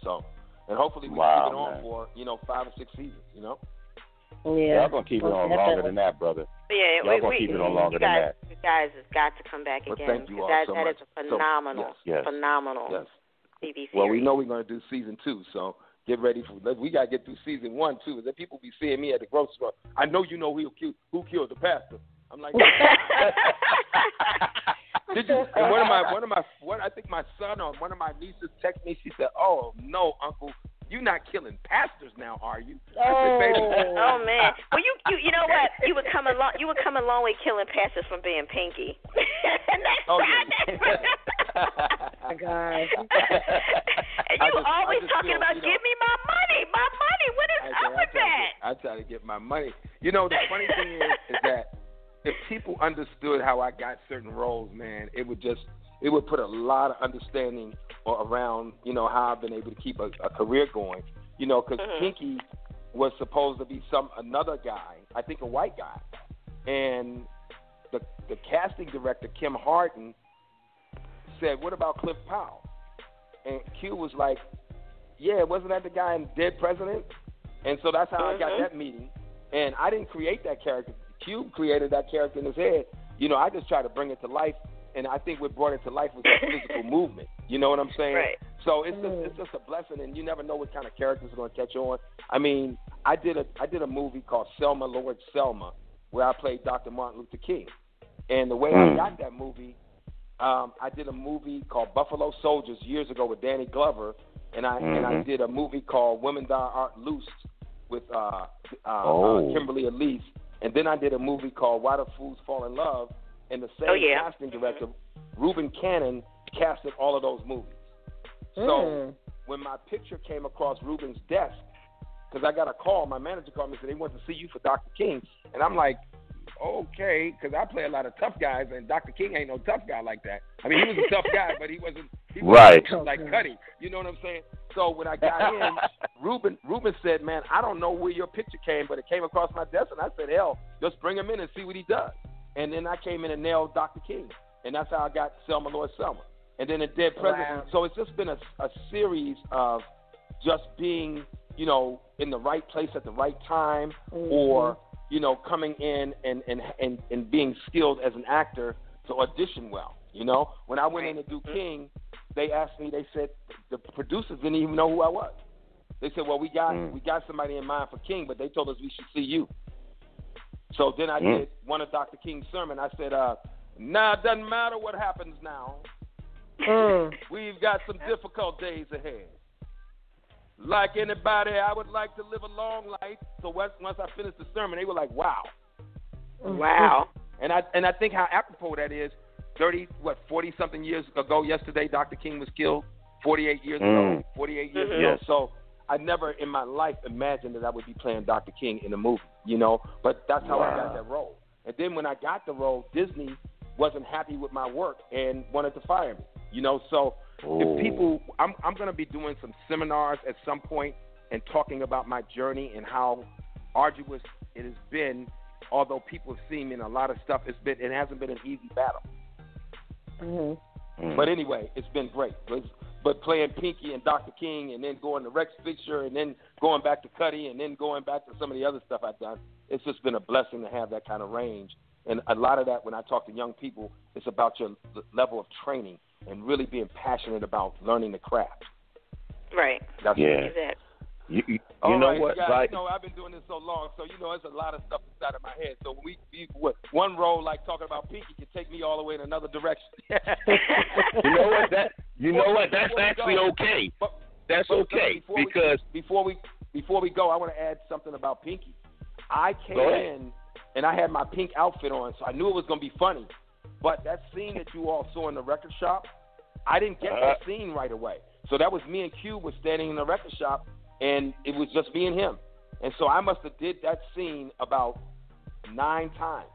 So, and hopefully we can keep it on for 5 or 6 seasons. Yeah, y'all gonna keep it on longer than that, brother. Yeah, y'all gonna keep it on longer than that. You guys have got to come back again. Thank you all so that much. is a phenomenal, phenomenal TV series. Well, we know we're gonna do season 2, so get ready we gotta get through season 1 too. Then people be seeing me at the grocery store. I know who killed the pastor. I'm like, did you? And I think my son or one of my nieces texted me. She said, "Oh no, Uncle, you're not killing pastors now, are you?" I said, "Baby." Oh man. Well, you know what? You would come a long way killing pastors from being pinky. Oh yeah. My God. And you always talking about, give me my money. What is up with that? I try to get my money. The funny thing is that if people understood how I got certain roles, man, it would put a lot of understanding around, how I've been able to keep a career going. Because Pinky was supposed to be another guy, I think a white guy, and the casting director Kim Harden said, "What about Cliff Powell?" And Q was like, "Yeah, wasn't that the guy in Dead President?" And so that's how I got that meeting. And I didn't create that character. Q created that character in his head. I just tried to bring it to life, and I think what brought it to life was that physical movement. You know what I'm saying? Right. So it's just a blessing, and you never know what kind of characters are going to catch on. I mean, I did a movie called Selma, Lord Selma, where I played Dr. Martin Luther King. And the way I got that movie, I did a movie called Buffalo Soldiers years ago with Danny Glover, and I did a movie called Women Thou Art Loosed with Kimberly Elise, and then I did a movie called Why Do Fools Fall in Love, and the same casting director, Reuben Cannon, casted all of those movies. So when my picture came across Reuben's desk, because I got a call, my manager called me and said they want to see you for Dr. King, and I'm like, okay, because I play a lot of tough guys, and Dr. King ain't no tough guy like that. I mean, he was a tough guy, but he wasn't like Cuddy. You know what I'm saying? So when I got in, Reuben said, "Man, I don't know where your picture came, but it came across my desk." And I said, "Hell, just bring him in and see what he does." And then I came in and nailed Dr. King, and that's how I got Selma, Lord Selma. And then a Dead President. Wow. So it's just been a series of just being, in the right place at the right time, or coming in and being skilled as an actor to audition well. When I went in to do King, they asked me, they said, the producers didn't even know who I was. They said, well, we got somebody in mind for King, but they told us we should see you. So then I did one of Dr. King's sermon. I said, nah, it doesn't matter what happens now. We've got some difficult days ahead. Like anybody, I would like to live a long life. So once I finished the sermon, they were like, wow. Wow. And I think how apropos that is, 40-something years ago yesterday, Dr. King was killed 48 years ago. 48 years ago. So I never in my life imagined that I would be playing Dr. King in a movie, you know. But that's how I got that role. And then when I got the role, Disney wasn't happy with my work and wanted to fire me, you know. So if people, I'm going to be doing some seminars at some point and talking about my journey and how arduous it has been. Although people have seen me in a lot of stuff, it hasn't been an easy battle. But anyway, it's been great. But playing Pinky and Dr. King and then going to Rex Fisher and then going back to Cuddy and then going back to some of the other stuff I've done, it's just been a blessing to have that kind of range. And a lot of that, when I talk to young people, it's about your level of training and really being passionate about learning the craft. Right. That's exactly. You know right, what? Guys, like, you know, I've been doing this so long, so you know, there's a lot of stuff inside of my head. So one role like talking about Pinky can take me all the way in another direction. you know what? That's actually okay. That's okay because before we go, I want to add something about Pinky. I came in and I had my pink outfit on, so I knew it was going to be funny. But that scene that you all saw in the record shop, I didn't get that scene right away. So that was me and Cube was standing in the record shop. And it was just me and him. And so I must have did that scene about 9 times.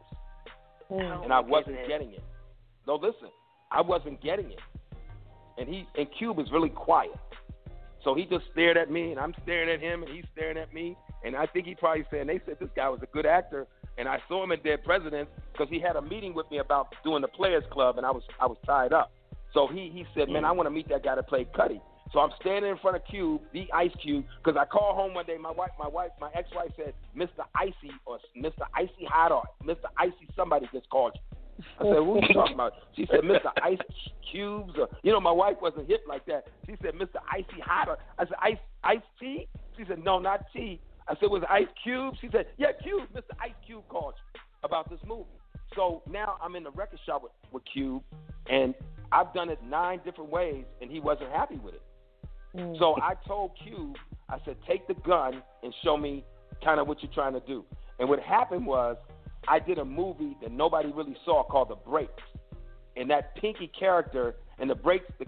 And I wasn't getting it. No, listen, I wasn't getting it. And Cube is really quiet. So he just stared at me, and I'm staring at him, and he's staring at me. And I think he probably said, and they said this guy was a good actor. And I saw him at Dead Presidents because he had a meeting with me about doing the Players Club, and I was tied up. So he said, man, I want to meet that guy that played Cuddy. So I'm standing in front of Cube, the Ice Cube, because I called home one day. My ex-wife said, Mr. Icy or Mr. Icy Hot or Mr. Icy somebody just called you. I said, who are you talking about? She said, Mr. Ice Cubes. Or, you know, my wife wasn't hip like that. She said, Mr. Icy Hot. I said, Ice Tea? She said, no, not tea. I said, was it Ice Cube? She said, yeah, Cube. Mr. Ice Cube called you about this movie. So now I'm in the record shop with Cube, and I've done it 9 different ways, and he wasn't happy with it. So I told Cube, I said, take the gun and show me kind of what you're trying to do. And what happened was I did a movie that nobody really saw called The Breaks. And that Pinky character and the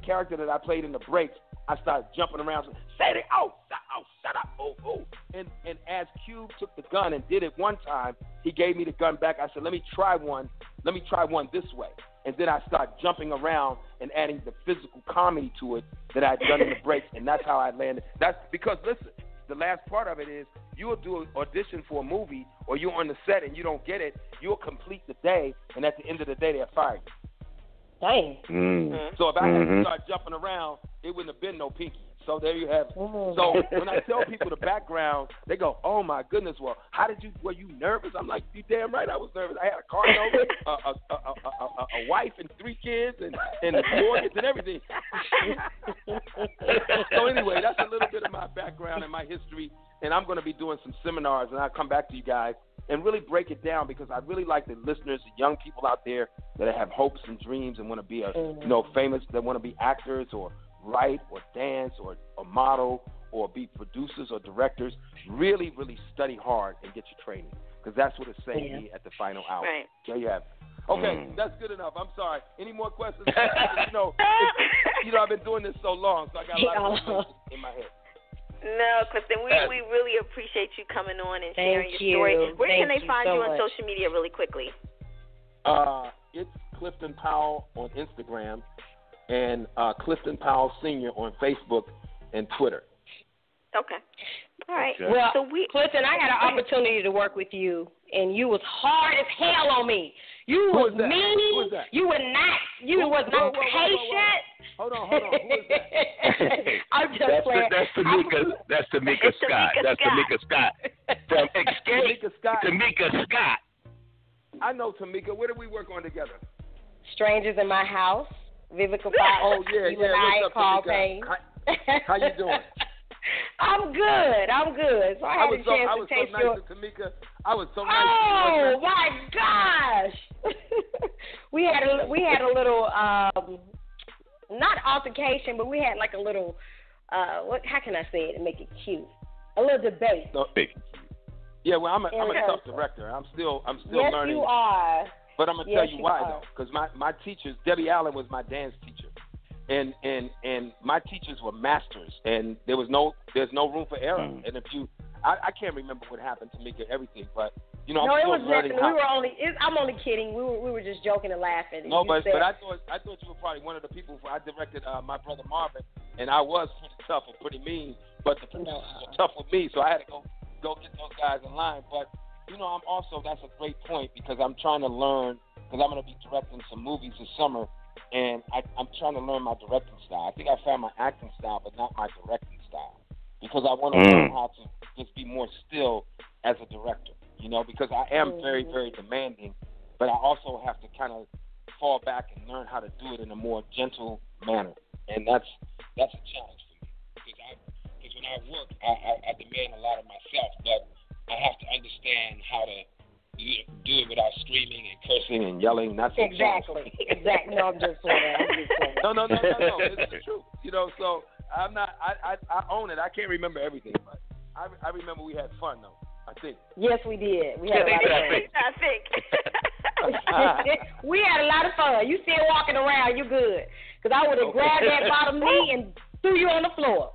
character that I played in The Breaks, I started jumping around, saying, shut up, And as Cube took the gun and did it one time, he gave me the gun back. I said, let me try one this way. And then I started jumping around and adding the physical comedy to it that I'd done in The Breaks, and that's how I landed. That's because, listen, the last part of it is you'll do an audition for a movie or you're on the set and you don't get it, you'll complete the day, and at the end of the day, they'll fire you. Dang. So if I had to start jumping around, it wouldn't have been no Pinky. So there you have it. So when I tell people the background, they go, oh, my goodness, well, were you nervous? I'm like, you damn right I was nervous. I had a car note, a wife and 3 kids and mortgage and everything. So anyway, that's a little bit of my background and my history, and I'm going to be doing some seminars, and I'll come back to you guys and really break it down because I really like the listeners, the young people out there that have hopes and dreams and want to be famous, that want to be actors or write or dance or model or be producers or directors, really, really study hard and get your training because that's what it saved me at the final hour. Right. There you have it. Okay, that's good enough. I'm sorry. Any more questions? I've been doing this so long, so I got a lot of information in my head. No, Clifton, we really appreciate you coming on and sharing your story. Where can they find you on social media really quickly? It's Clifton Powell on Instagram and Clifton Powell Sr. on Facebook and Twitter. Okay. All right. Okay. Well, so Clifton, I had an opportunity to work with you, and you was hard as hell on me. You was mean. You was not patient. Hold on. Who is that? I'm just playing. That's Tamika. That's Tamika Scott. That's Tamika Scott. From Escape. Tamika Scott. I know Tamika. Where did we work on together? Strangers in My House. Vivica Fox. Oh, yeah. What's up, Tamika? How you doing? I'm good. So I was so nice to Tamika. I was so nice to you. Oh, my gosh. we had a little, not altercation, but we had like a little, how can I say it and make it cute? A little debate. No, yeah, well, I'm a tough director. I'm still learning. Yes, you are. But I'm going to tell you why, though. Because my teachers, Debbie Allen was my dance teacher. And my teachers were masters, and there's no room for error. And if I can't remember what happened to Tamika, everything, but I'm it still was learning. I'm only kidding. We were just joking and laughing. No, but I thought you were probably one of the people. I directed my brother Marvin, and I was pretty tough and pretty mean, but the producers were tough with me, so I had to go get those guys in line. But I'm also, that's a great point, because I'm trying to learn, because I'm going to be directing some movies this summer. And I'm trying to learn my directing style. I think I found my acting style, but not my directing style, because I want to learn how to just be more still as a director, because I am very, very demanding, but I also have to kind of fall back and learn how to do it in a more gentle manner, and that's a challenge for me, because when I work, I demand a lot of myself, but I have to understand how to do it without screaming and cursing and yelling. That's exactly. No, I'm just playing. No. It's the truth. So I'm not. I own it. I can't remember everything, but I remember we had fun though. I think. Yes, we did. We had a lot of fun. I think. We had a lot of fun. You still walking around? You good? Because I would have grabbed that bottom knee and threw you on the floor.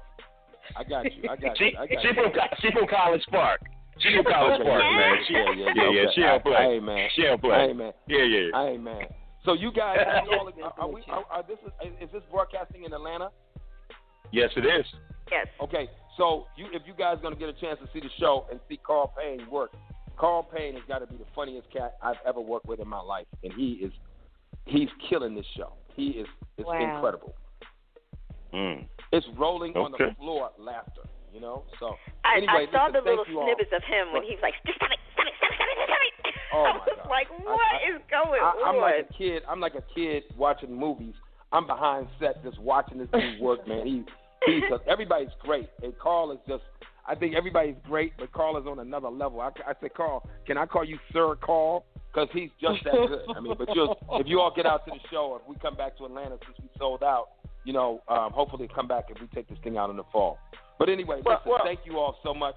I got you. She from College Park. She from College Park, man. Yeah. She don't play. Hey, man. She don't play. Hey, man. Yeah. Hey, man. So you guys, is this broadcasting in Atlanta? Yes, it is. Yes. Okay. So if you guys are going to get a chance to see the show and see Carl Payne work, Carl Payne has got to be the funniest cat I've ever worked with in my life, and he's killing this show. It's incredible. It's rolling on the floor laughter, So anyway, I saw the little snippets of him when he's like, stop it. Oh I was like, what is going on? I'm like a kid watching movies. I'm behind set just watching this dude work, man. Everybody's great. And Carl is just, I think everybody's great, but Carl is on another level. I said, Carl, can I call you Sir Carl? Because he's just that good. I mean, but if you all get out to the show, if we come back to Atlanta since we sold out, hopefully come back if we take this thing out in the fall. But anyway, thank you all so much.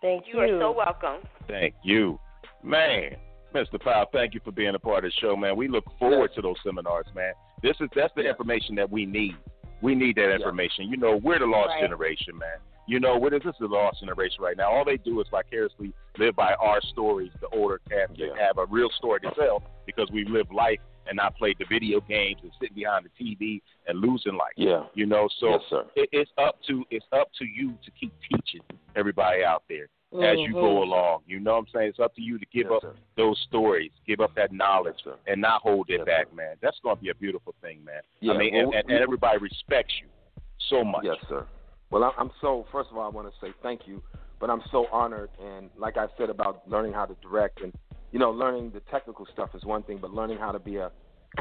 Thank you. You are so welcome. Thank you. Man, Mr. Powell, thank you for being a part of the show, man. We look forward to those seminars, man. That's the information that we need. We need that information. We're the lost generation, man. This is the lost generation right now. All they do is vicariously live by our stories, the older cats that have a real story to tell, because we live life and not played the video games and sitting behind the TV and losing life. So yes, sir. It's up to you to keep teaching everybody out there as you go along. You know what I'm saying? It's up to you to give up those stories, give up that knowledge, and not hold it back, man. That's going to be a beautiful thing, man. Yeah, and everybody respects you so much. Yes, sir. Well, first of all, I want to say thank you, but I'm so honored. And like I said about learning how to direct and, learning the technical stuff is one thing, but learning how to be a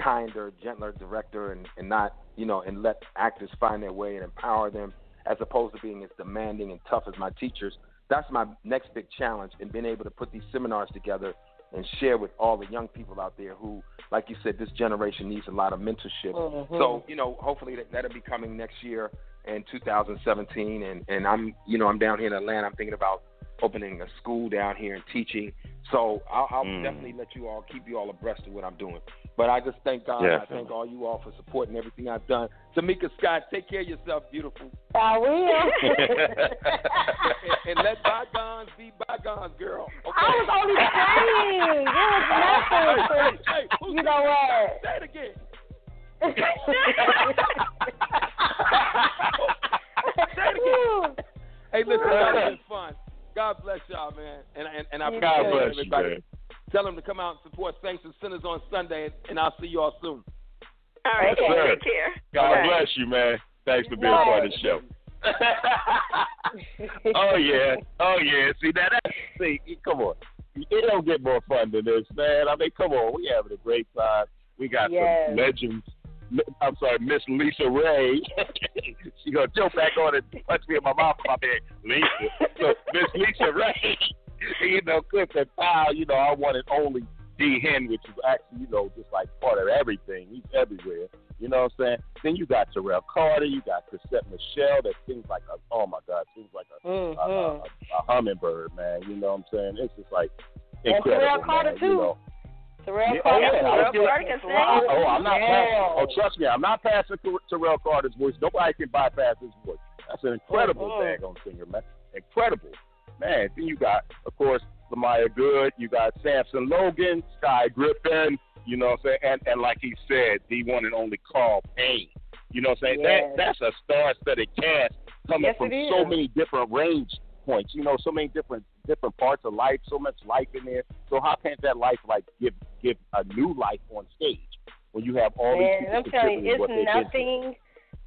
kinder, gentler director and not, and let actors find their way and empower them as opposed to being as demanding and tough as my teachers. That's my next big challenge, in being able to put these seminars together and share with all the young people out there who, like you said, this generation needs a lot of mentorship. So, hopefully that'll be coming next year in 2017. And I'm down here in Atlanta. I'm thinking about opening a school down here and teaching. So I'll definitely keep you all abreast of what I'm doing. But I just thank God. And I thank all you all for supporting everything I've done. Tamika Scott, take care of yourself, beautiful. I will. and let bygones be bygones, girl. Okay? I was only saying. It was nothing. You know what? Say it again. Say it again. Hey, listen, that was fun. God bless y'all, man. And I appreciate everybody. You, Tell them to come out and support Saints and Sinners on Sunday, and I'll see you all soon. All right, take care. God bless you, man. Thanks for being a part of the show. Oh yeah. Come on. It don't get more fun than this, man. I mean, come on. We having a great time. We got some legends. I'm sorry, Miss LisaRaye. She gonna jump back on and punch me in my mouth for my bed, Lisa. So Miss LisaRaye, Clifton Powell, our one and only D Hen, which is actually, just like part of everything. He's everywhere. You know what I'm saying? Then you got Terrell Carter, you got Chrisette Michelle, that seems like a hummingbird, man. You know what I'm saying? It's just like incredible, and Terrell Carter man. too. Terrell Carter can sing. I'm not passing. Trust me, I'm not passing Terrell Carter's voice. Nobody can bypass his voice. That's an incredible daggone singer, man. Incredible. Man, then you got, of course, Lamaya Good. You got Samson Logan, Sky Griffin. You know what I'm saying? And like he said, the one and only Carl Payne. You know what I'm saying? Yes. That's a star-studded cast coming from so many different range points. You know, so many different parts of life, so much life in there. So how can't that life like give a new life on stage when you have all these people? I'm telling you,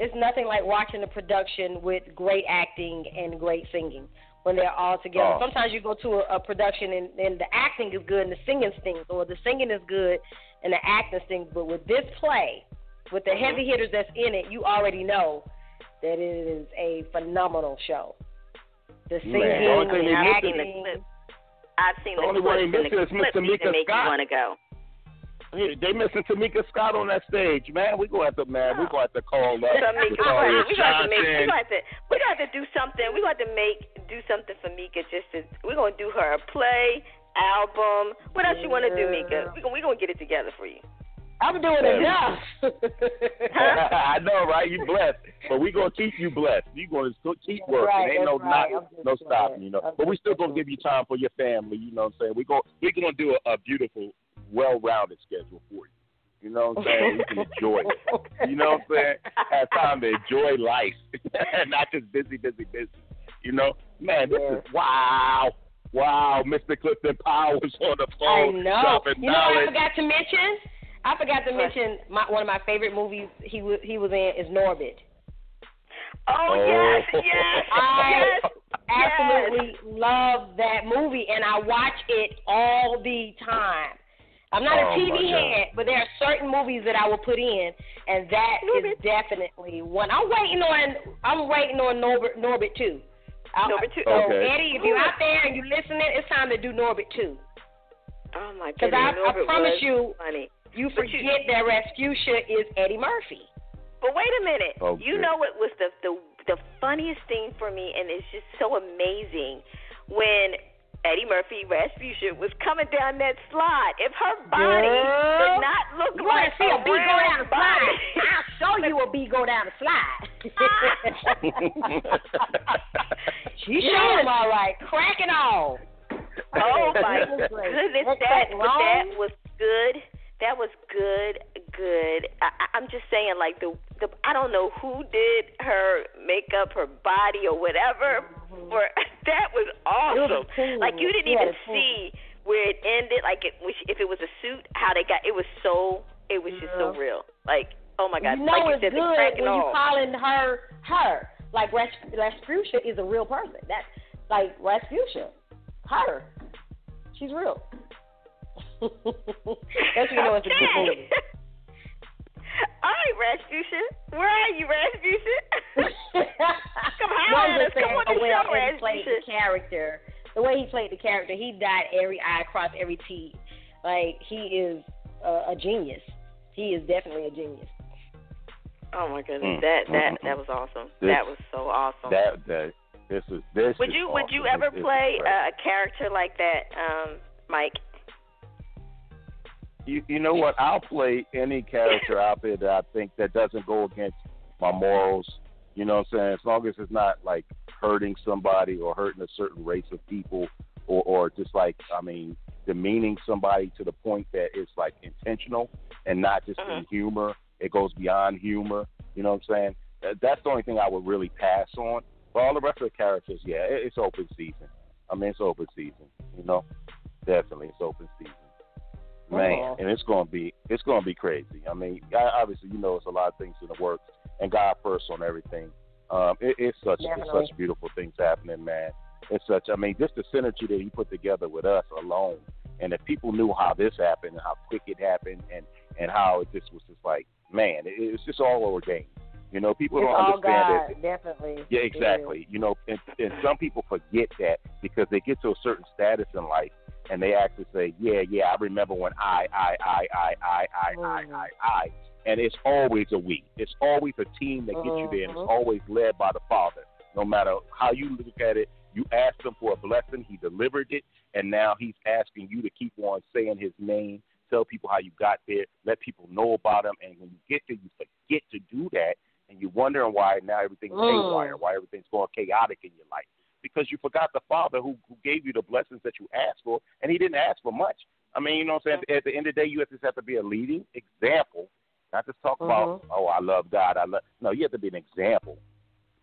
it's nothing like watching a production with great acting and great singing when they're all together. Sometimes you go to a production and the acting is good and the singing stinks, or the singing is good and the acting stinks. But with this play, with the heavy hitters that's in it, you already know that it is a phenomenal show. The singing, the acting. I've seen the clips and the clips used to make you want to go. They missing Tamika Scott on that stage, man. We gonna have to call up. We gonna have to do something. We gonna have to do something for Mika. We're gonna do her a play, album. What else you want to do, Mika? We gonna get it together for you. I'm doing enough. I know, right? You blessed, but we gonna keep you blessed. You gonna keep working. Right, Ain't no stopping, you know. But we still gonna give you time for your family. You know what I'm saying? We gonna do a beautiful, well-rounded schedule for you. You know what I'm saying? You can enjoy it. You know what I'm saying? Have time to enjoy life, not just busy. You know, man, this is wow. Mr. Clifton Powell was on the phone. I know. Dropping knowledge. I forgot to mention one of my favorite movies he was in is Norbit. Yes. I absolutely love that movie, and I watch it all the time. I'm not a TV head, but there are certain movies that I will put in, and that is definitely one. I'm waiting on Norbit 2. Norbit 2. So Eddie, if you're out there and you're listening, it's time to do Norbit 2. Oh my goodness! Because I promise you, funny. You forget that Rasputia is Eddie Murphy. But wait a minute. Okay. You know what was the funniest thing for me, and it's just so amazing, when Eddie Murphy, Rasputia, was coming down that slide. If her body did not look like a bee go down the slide, I'll show you a bee go down the slide. She showed him all right, cracking on. Oh my goodness, that was good. That was good. I'm just saying, like I don't know who did her makeup, her body, or whatever. That was awesome. Like you didn't even see where it ended. Like if it was a suit, how they got it was just so real. Like oh my God, you know like it's good when you calling her. Like Rasputia is a real person. That's like Rasputia, her. She's real. That's when you know it's a good movie. All right, Rasputia. Where are you, Rasputia? Come on, the show, Rasputia. The way he played the character, he dot every I, crossed every T. Like, he is a genius. He is definitely a genius. Oh, my goodness. That was awesome. That was so awesome. This would you ever play a character like that, Mike? You know what? I'll play any character out there that I think that doesn't go against my morals. You know what I'm saying? As long as it's not like hurting somebody or hurting a certain race of people or just like, demeaning somebody to the point that it's like intentional and not just in humor. It goes beyond humor. You know what I'm saying? That's the only thing I would really pass on. But all the rest of the characters, it's open season. It's open season. You know, definitely it's open season. Man, and it's gonna be crazy. Obviously, it's a lot of things in the works, and God first on everything. It's such beautiful things happening, man. It's such. Just the synergy that he put together with us alone, and if people knew how this happened and how quick it happened, and how it just was just like, man, it's just all ordained. People don't understand it. Definitely. Yeah, exactly. And some people forget that because they get to a certain status in life. And they actually say, yeah, I remember when I. And it's always a we. It's always a team that gets you there, and it's always led by the Father. No matter how you look at it, you asked him for a blessing, he delivered it, and now he's asking you to keep on saying his name tell people how you got there, let people know about them, and when you get there, you forget to do that, and you're wondering why now everything's haywire, why everything's going chaotic in your life. Because you forgot the Father who gave you the blessings that you asked for, and he didn't ask for much. I mean, you know what I'm saying? At the end of the day, you just have to be a leading example, not just talk about, oh, I love God. No, you have to be an example.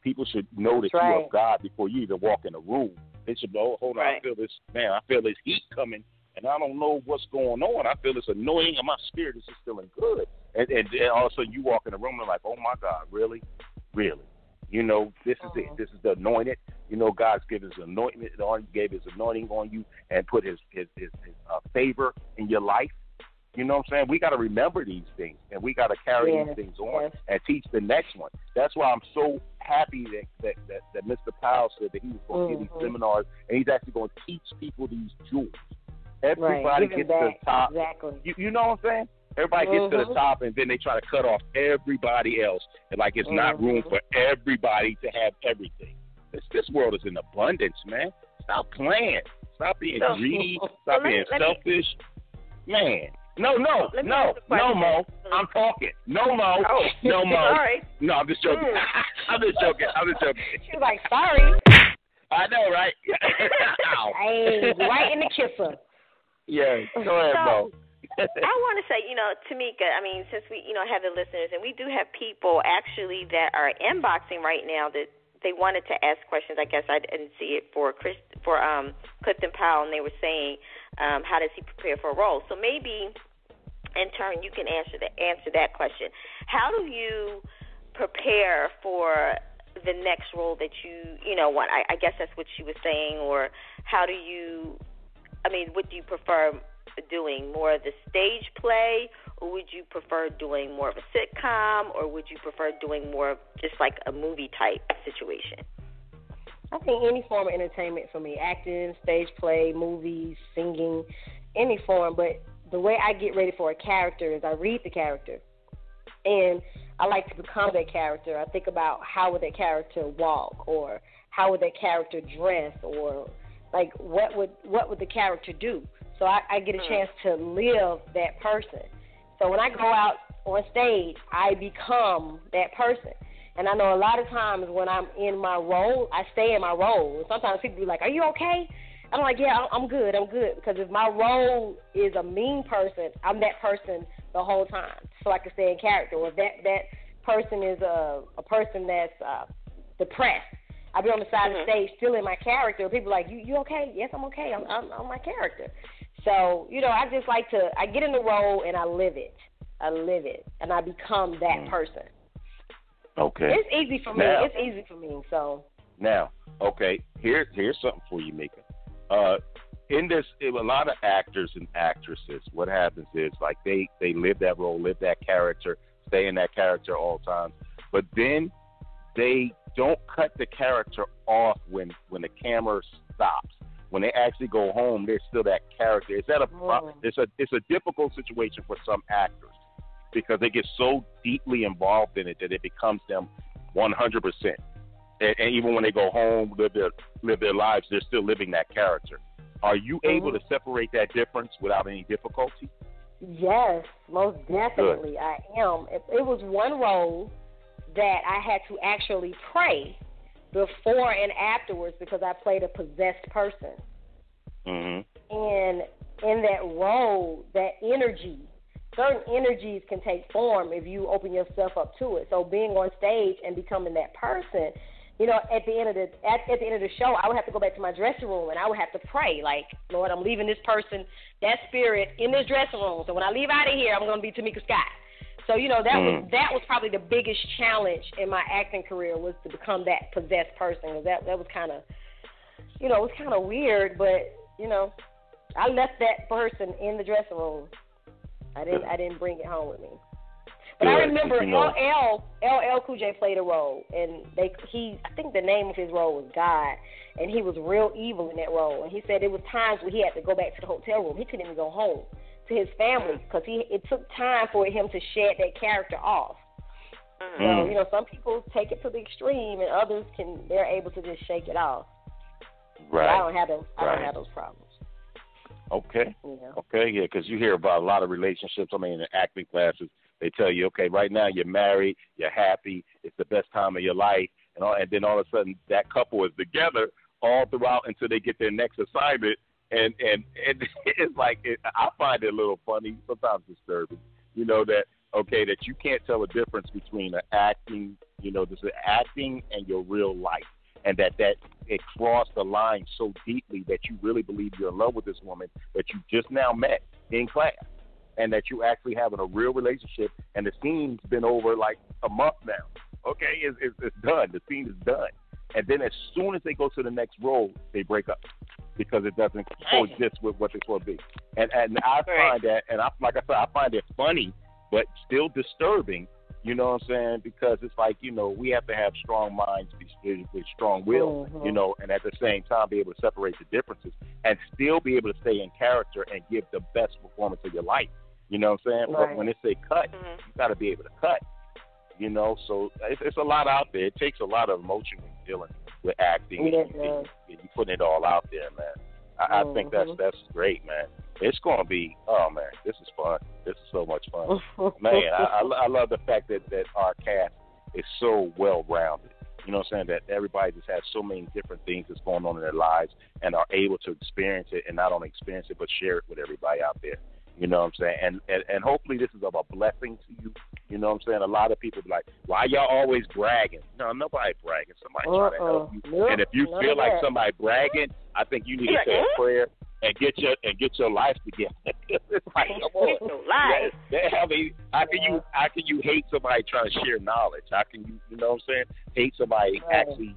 People should know that you're of God before you even walk in a room. They should know, hold on, I feel this heat coming, and I don't know what's going on. I feel this annoying, and my spirit is just feeling good. And all of a sudden you walk in the room and like, oh, my God, really? Really? You know, this is it. This is the anointed. You know, God's given his anointment, gave his anointing on you and put his favor in your life. You know what I'm saying? We got to remember these things, and we got to carry these things on and teach the next one. That's why I'm so happy that Mr. Powell said that he was going to give these seminars, and he's actually going to teach people these jewels. Everybody gets to the top. Exactly. You know what I'm saying? Everybody gets to the top, and then they try to cut off everybody else, and like it's not room for everybody to have everything. This world is in abundance, man. Stop playing. Stop being greedy. Stop being selfish. Man. No, Mo. I'm talking. No, Mo. No, Mo. Sorry. No, I'm just joking. I'm just joking. She's like, sorry. I know, right? Hey, right in the kisser. Yeah, go ahead, Mo. I want to say, Tamika, I mean, since we, have the listeners, and we do have people actually that are inboxing right now that they wanted to ask questions. I guess I didn't see it for Clifton Powell, and they were saying, how does he prepare for a role? So maybe, in turn, you can answer that question. How do you prepare for the next role that you want? I guess that's what she was saying. Or how do you? I mean, what do you prefer doing? More of the stage play, or would you prefer doing more of a sitcom, or would you prefer doing more of just like a movie type situation? I think any form of entertainment for me, acting, stage play, movies, singing, any form. But the way I get ready for a character is I read the character, and I like to become that character. I think about how would that character walk, or how would that character dress, or like what would the character do. So I get a chance to live that person. So when I go out on stage, I become that person. And I know a lot of times when I'm in my role, I stay in my role. And sometimes people be like, are you okay? I'm like, yeah, I'm good. Because if my role is a mean person, I'm that person the whole time, so I can stay in character. Or if that person is a person that's depressed, I'll be on the side of the stage still in my character. People are like, you okay? Yes, I'm okay. I'm my character. So, I just like I get in the role and I live it, and I become that person. Okay. It's easy for me. So. Now, okay, here's something for you, Mika. In a lot of actors and actresses, what happens is like they live that role, live that character, stay in that character all the time, but then they don't cut the character off when the camera stops. When they actually go home, they're still that character. It's a difficult situation for some actors because they get so deeply involved in it that it becomes them 100%. And even when they go home, live their lives, they're still living that character. Are you able to separate that difference without any difficulty? Yes, most definitely. Good. I am. It was one role that I had to actually pray before and afterwards because I played a possessed person. And in that role, that energy, certain energies can take form if you open yourself up to it. So being on stage and becoming that person, at the end of the show, I would have to go back to my dressing room and I would have to pray, like, Lord, I'm leaving this person, that spirit, in this dressing room. So when I leave out of here, I'm going to be Tamika Scott. So, that was probably the biggest challenge in my acting career was to become that possessed person. That was kind of, it was kind of weird, but, I left that person in the dressing room. I didn't bring it home with me. But I remember LL Cool J played a role, and I think the name of his role was God, and he was real evil in that role. And he said it was times where he had to go back to the hotel room. He couldn't even go home to his family because it took time for him to shed that character off. So, some people take it to the extreme, and others they're able to just shake it off. Right. But I don't have those problems. Okay. Yeah. Okay, yeah, because you hear about a lot of relationships. I mean, in acting classes, they tell you, okay, right now you're married, you're happy, it's the best time of your life, and then all of a sudden that couple is together all throughout until they get their next assignment, and it's like I find it a little funny, sometimes disturbing, that that you can't tell a difference between an acting, this is acting and your real life. And that it crossed the line so deeply that you really believe you're in love with this woman that you just now met in class, and that you actually having a real relationship, and the scene's been over like a month now. Okay, it's done. The scene is done. And then as soon as they go to the next role, they break up because it doesn't coexist with what it's supposed to be. And I find that, and like I said, I find it funny, but still disturbing. You know what I'm saying? Because it's like, we have to have strong minds, with strong will, and at the same time be able to separate the differences and still be able to stay in character and give the best performance of your life. You know what I'm saying? Right. But when they say cut, you got to be able to cut. So it's a lot out there. It takes a lot of emotion when you're dealing with acting. And you putting it all out there, man. I think that's great, man. It's going to be, oh, man, this is fun. This is so much fun. Man, I love the fact that our cast is so well-rounded. You know what I'm saying? That everybody just has so many different things that's going on in their lives and are able to experience it, and not only experience it, but share it with everybody out there. You know what I'm saying? And hopefully this is of a blessing to you. You know what I'm saying? A lot of people be like, why y'all always bragging? No, nobody bragging. Somebody trying to help you. Nope, and if you feel like somebody bragging, I think you need to say a prayer and get your life together. It's like, come on. How can you hate somebody trying to share knowledge? How can you know what I'm saying? Hate somebody actually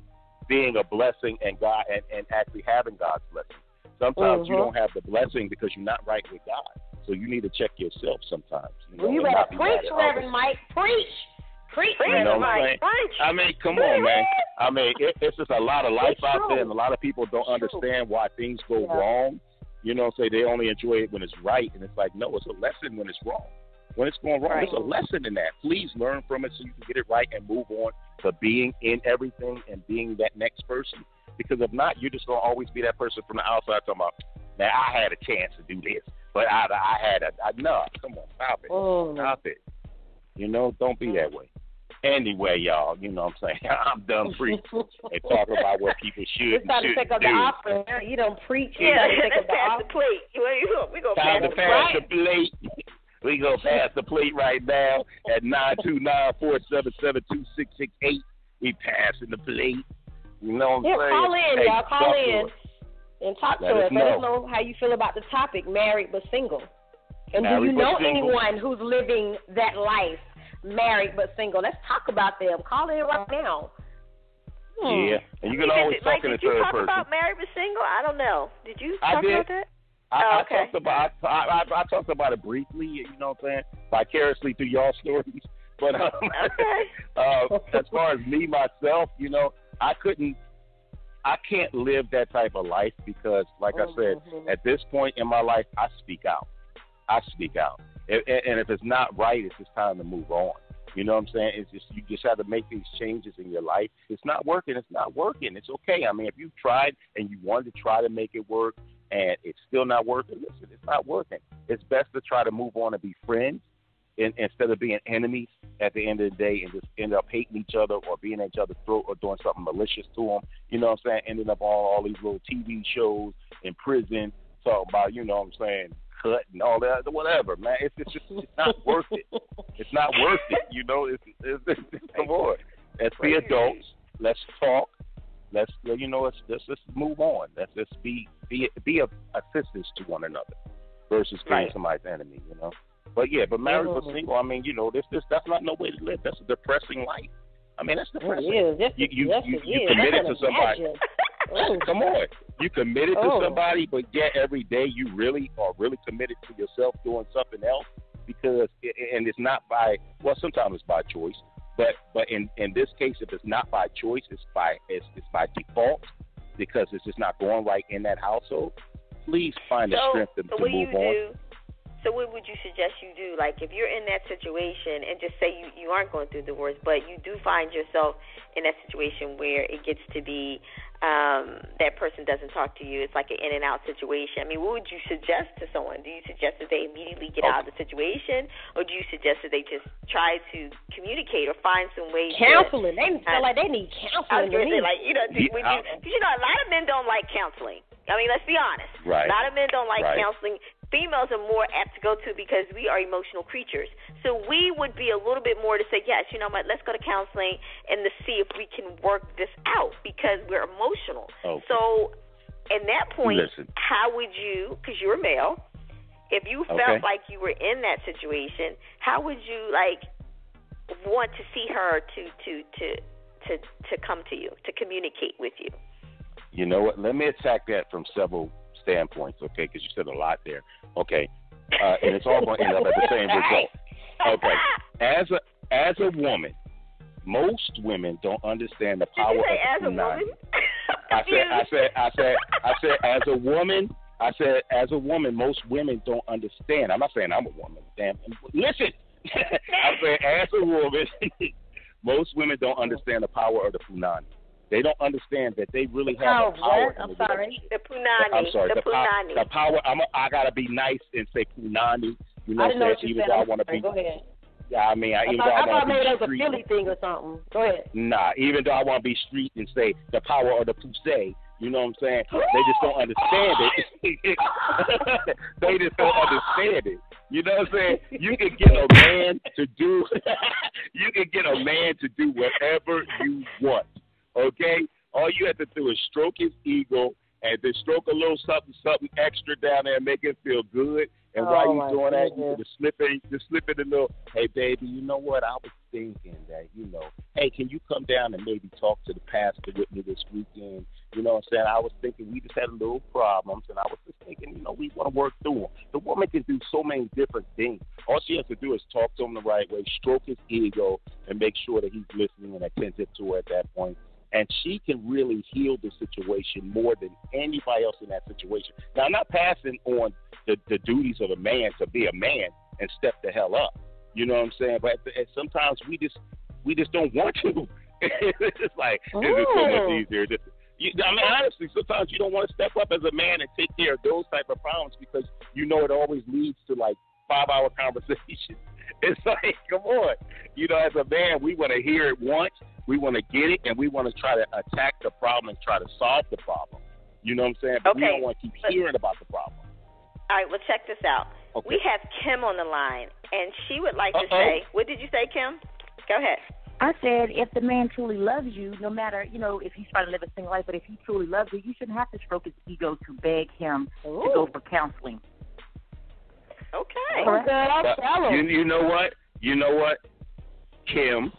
being a blessing and God and actually having God's blessing. Sometimes you don't have the blessing because you're not right with God. So you need to check yourself sometimes. You better preach, Reverend Mike. Preach. Preach, Reverend Mike. Preach. I mean, come on, man. I mean, it's just a lot of life out there, and a lot of people don't understand why things go wrong. Say they only enjoy it when it's right, and it's like, no, it's a lesson when it's wrong. When it's going wrong, there's a lesson in that. Please learn from it so you can get it right and move on to being in everything and being that next person. Because if not, you're just going to always be that person from the outside talking about, man, I had a chance to do this. But no, come on, stop it. Stop it. Don't be that way. Anyway, y'all, you know what I'm saying? I'm done preaching and talking about what people should and shouldn't do. It's time to pick up the offering. You don't preach. Yeah, let's pass the plate. We go time to pass the plate. We go pass the plate right now at 929-477-2668. We passing the plate. You know what I'm saying? Call in, y'all. Call in. And talk to us. Let us know how you feel about the topic, married but single. And do you know anyone who's living that life, married but single? Let's talk about them. Call in right now. Yeah, and you can always talk in the third person. Did you talk about married but single? I don't know. Did you talk about that? I talked about it briefly. You know what I'm saying? Vicariously through y'all stories. But as far as me myself, I can't live that type of life because, like I said, at this point in my life, I speak out. And if it's not right, it's just time to move on. You know what I'm saying? It's just you just have to make these changes in your life. It's not working. It's not working. It's okay. I mean, if you've tried and you wanted to try to make it work and it's still not working, listen, it's not working. It's best to try to move on and be friends instead of being enemies at the end of the day and just end up hating each other or being at each other's throat or doing something malicious to them. You know what I'm saying? Ending up on all these little TV shows in prison talking about, you know what I'm saying, cut and all that, whatever, man. It's not worth it. It's not worth it. Come on. Let's be adults. Let's talk. Let's just move on. Let's just be assistants to one another versus being somebody's enemy, But married but single, I mean, that's not no way to live. That's a depressing life. I mean, that's depressing. You committed to somebody. Come on. You committed to somebody, but yet every day you really are committed to yourself doing something else and it's not sometimes it's by choice, but in this case, if it's not by choice, it's by default because it's just not going right in that household. Please find the strength to move on. So what would you suggest you do? Like if you're in that situation and just say you aren't going through divorce, but you do find yourself in that situation where it gets to be that person doesn't talk to you. It's like an in and out situation. I mean, what would you suggest to someone? Do you suggest that they immediately get out of the situation, or do you suggest that they just try to communicate or find some ways? Counseling. They feel like they need counseling. Like, you know, because you know, a lot of men don't like counseling. I mean, let's be honest. Right. A lot of men don't like counseling. Females are more apt to go to because we are emotional creatures. So we would be a little bit more to say, yes, you know what, let's go to counseling and to see if we can work this out because we're emotional. Okay. So at that point, how would you, because you're a male, if you felt like you were in that situation, how would you like want to see her to come to you, to communicate with you? You know what? Let me attack that from several standpoints, okay? Because you said a lot there, okay? And it's all going to end up at the same result. Okay. As a woman, most women don't understand the power of as a woman? I said as a woman. I said as a woman, most women don't understand. I'm not saying I'm a woman. Damn. Listen. I said as a woman, most women don't understand the power of the punani. They don't understand that they really have the power. I'm sorry. The punani. I'm sorry. The punani. The power. I gotta be nice and say punani. You know what I'm saying? Even though I want to be. Go ahead. Yeah, I mean, even though I I want to be maybe it was street. a Philly thing or something. Go ahead. Nah, even though I want to be street and say the power of the poussey. You know what I'm saying? They just don't understand it. They just don't understand it. You know what I'm saying? You can get a man to do. You can get a man to do whatever you want. Okay. All you have to do is stroke his ego and then stroke a little something extra down there and make him feel good. And while you're doing that, you can just slip in a little, hey, baby, you know what? I was thinking that, hey, can you come down and maybe talk to the pastor with me this weekend? You know what I'm saying? I was thinking we just had a little problems, and I was just thinking, we want to work through them. The woman can do so many different things. All she has to do is talk to him the right way, stroke his ego, and make sure that he's listening and attentive to her at that point. And she can really heal the situation more than anybody else in that situation. Now, I'm not passing on the duties of a man to be a man and step the hell up. You know what I'm saying? But sometimes we just don't want to. It's like, it's so much easier. Honestly, sometimes you don't want to step up as a man and take care of those type of problems because it always leads to like 5-hour conversations. It's like, come on. As a man, we want to hear it once. We want to get it, and we want to try to attack the problem and try to solve the problem. You know what I'm saying? But we don't want to keep hearing about the problem. All right, well, check this out. Okay. We have Kim on the line, and she would like to say, what did you say, Kim? Go ahead. I said if the man truly loves you, no matter, if he's trying to live a single life, but if he truly loves you, you shouldn't have to stroke his ego to beg him to go for counseling. Okay. You know what? You know what? Kim.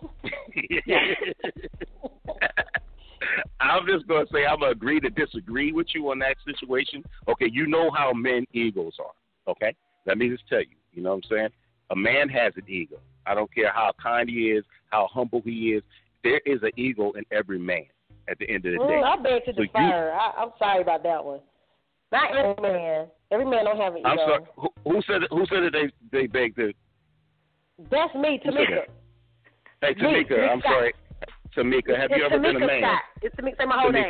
I'm just going to say I'm going to agree to disagree with you on that situation. Okay, you know how men egos are, okay? Let me just tell you, you know what I'm saying? A man has an ego. I don't care how kind he is, how humble he is. There is an ego in every man at the end of the day. I beg to differ. I'm sorry about that one. Not every man. Every man don't have an ego. I'm sorry. Who said that they beg to? That's me, Tamika. Hey, Tamika, I'm sorry. Tamika, have you ever been a man? Scott. It's Tamika, say my whole name.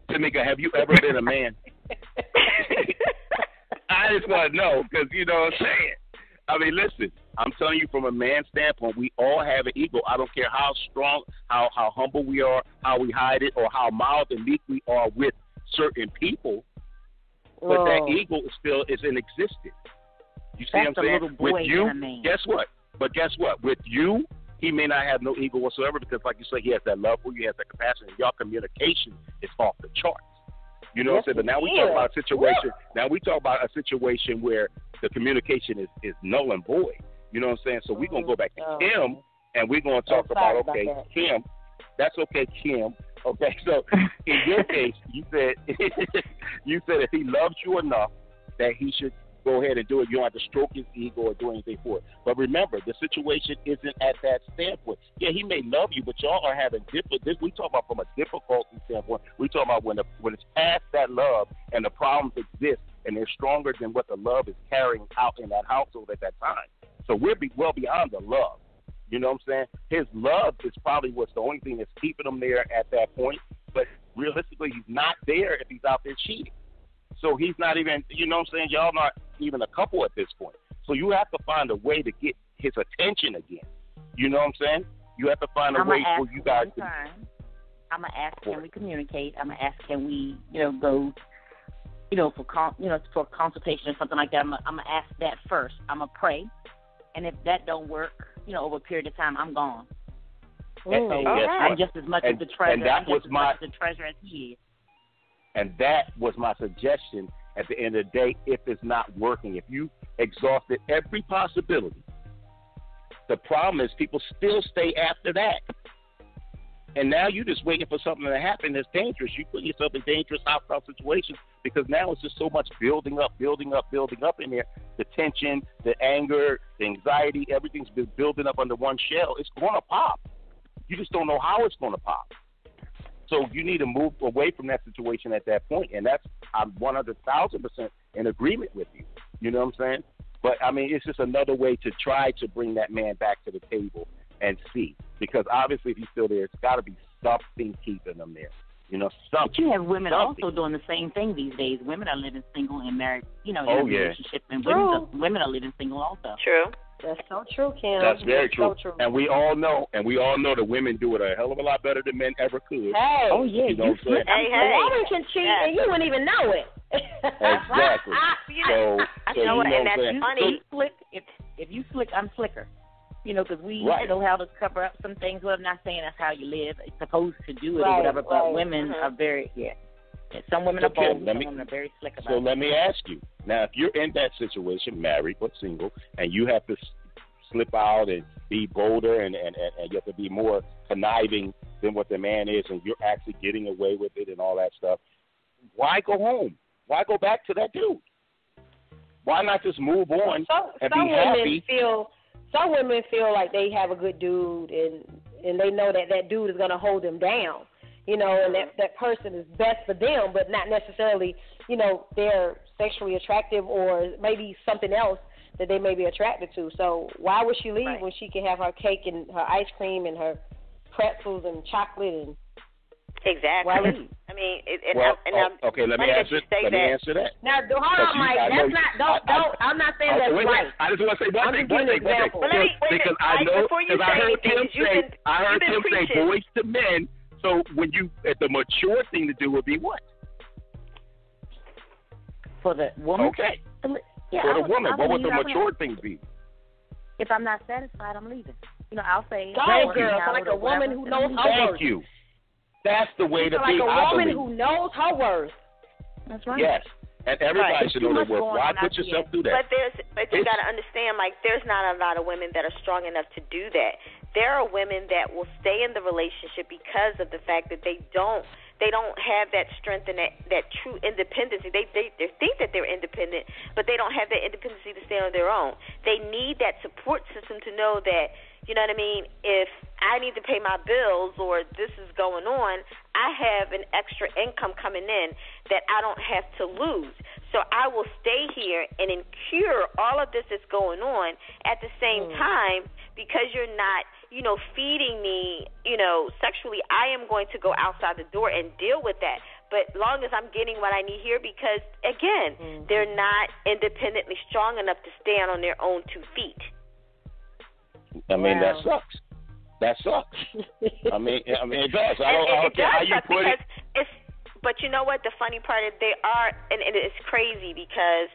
Tamika, have you ever been a man? I just want to know because you know what I'm saying. I mean, listen, I'm telling you from a man's standpoint, we all have an ego. I don't care how strong, how humble we are, how we hide it, or how mild and meek we are with certain people. But that ego is in existence. You see That's what I'm saying? With you, guess what? But guess what? With you, he may not have no ego whatsoever because, like you say, he has that love for you, he has that compassion, and your communication is off the charts. You know what I'm saying? But now we talk about a situation. Now we talk about a situation where the communication is null and void. You know what I'm saying? So we're gonna go back to Kim, and we're gonna talk about Kim. That's okay, Kim. Okay, so in your case, you said if he loves you enough that he should go ahead and do it. You don't have to stroke his ego or do anything for it. But remember, the situation isn't at that standpoint. Yeah, he may love you, but y'all are having we talk about from a difficulty standpoint. We talk about when it's past that love and the problems exist and they're stronger than what the love is carrying out in that household at that time. So we're well beyond the love. You know what I'm saying? His love is probably what's the only thing that's keeping him there at that point. But realistically, he's not there if he's out there cheating. So he's not even, you know what I'm saying? Y'all not even a couple at this point. So you have to find a way to get his attention again. You know what I'm saying? You have to find a way for you guys to. I'm gonna ask, can we communicate? I'm gonna ask, can we, go, for for consultation or something like that. I'm gonna ask that first. I'm gonna pray, and if that don't work, over a period of time, I'm gone. So I'm just as much as the treasure. And that was much as the treasure as he is. And that was my suggestion at the end of the day. If it's not working, if you exhausted every possibility, the problem is people still stay after that. And now you're just waiting for something to happen that's dangerous. You put yourself in dangerous, hostile situations because now it's just so much building up in there. The tension, the anger, the anxiety, everything's been building up under one shell. It's going to pop. You just don't know how it's going to pop. So you need to move away from that situation at that point. And I'm 100,000% in agreement with you. You know what I'm saying? But, I mean, it's just another way to try to bring that man back to the table and see. Because obviously if he's still there, it's got to be something keeping him there. Something. But you have women also doing the same thing these days. Women are living single and married, in a relationship. And women are living single also. True. That's so true, Kim. That's very true. So true. And we all know that women do it a hell of a lot better than men ever could. Hey. Oh, yeah. A woman can cheat and you wouldn't even know it. Exactly. And that's funny. If you slick, I'm slicker. Because we know how to cover up some things. Well, I'm not saying that's how you live. It's supposed to do it or whatever, but women are very, Some women are bold, some women are very slick about it. So let me ask you. Now, if you're in that situation, married but single, and you have to slip out and be bolder and you have to be more conniving than what the man is, and you're actually getting away with it and all that stuff, why go home? Why go back to that dude? Why not just move on and be happy? Some women feel like they have a good dude, and they know that dude is going to hold them down, and that person is best for them, but not necessarily, they're sexually attractive or maybe something else that they may be attracted to. So why would she leave when she can have her cake and her ice cream and her pretzels and chocolate and exactly. Why leave? I mean, okay. Let me answer that. Now, hold on, Mike. That's not. Don't. I'm not saying that's right. I just want to say one thing. Because I know, because I heard Tim say boys to men. So the mature thing to do would be what? For the woman. Okay. Yeah, for the woman, what would the mature thing be? If I'm not satisfied, I'm leaving. I'll say. Go, girl. Like a woman who knows her worth. Thank you. That's the way to be. Like a woman who knows her worth. That's right. Yes. And everybody should know their worth. Why put yourself through that? But you got to understand, Mike, there's not a lot of women that are strong enough to do that. There are women that will stay in the relationship because of the fact that they don't have that strength and that true independence. They think that they're independent, but they don't have that independence to stand on their own. They need that support system to know that, you know what I mean, if I need to pay my bills or this is going on, I have an extra income coming in that I don't have to lose. So I will stay here and incur all of this that's going on at the same time because you're not, feeding me, sexually. I am going to go outside the door and deal with that. But long as I'm getting what I need here because, again, they're not independently strong enough to stand on their own 2 feet. I mean, that sucks. That sucks. I mean, it does. I don't care how you put it. But you know what? The funny part is they are, and it's crazy because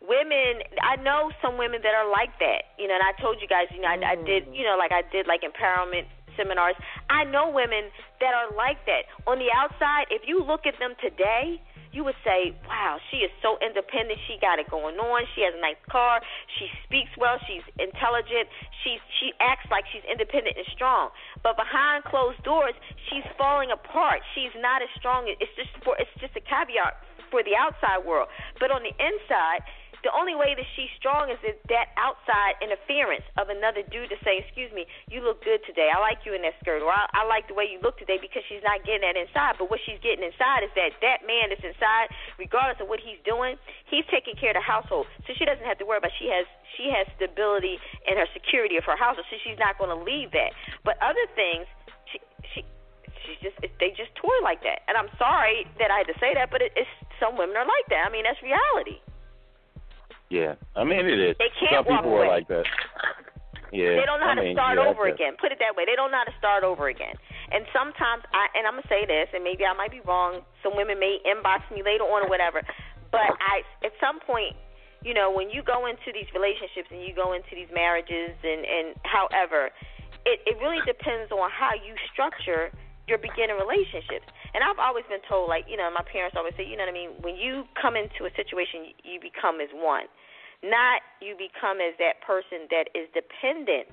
women, I know some women that are like that. And I told you guys, I did, I did empowerment seminars. I know women that are like that. On the outside, if you look at them today, you would say, wow, she is so independent. She got it going on. She has a nice car. She speaks well. She's intelligent. She acts like she's independent and strong. But behind closed doors, she's falling apart. She's not as strong. It's just a caveat for the outside world. But on the inside, the only way that she's strong is that outside interference of another dude to say, excuse me, you look good today. I like you in that skirt. Or I like the way you look today, because she's not getting that inside. But what she's getting inside is that man that's inside, regardless of what he's doing, he's taking care of the household. So she doesn't have to worry about she has stability and her security of her household. So she's not going to leave that. But other things, they just toy like that. And I'm sorry that I had to say that, but it's some women are like that. I mean, that's reality. Yeah, I mean, it is. They can't Some people walk away. are like that. Yeah, they don't know how to start over again. Put it that way. They don't know how to start over again. And sometimes, I'm going to say this, and maybe I might be wrong. Some women may inbox me later on or whatever. But at some point, you know, when you go into these relationships and you go into these marriages and however, it really depends on how you structure your beginning relationships. And I've always been told, like, you know, my parents always say, you know what I mean, when you come into a situation, you become as one. Not you become as that person that is dependent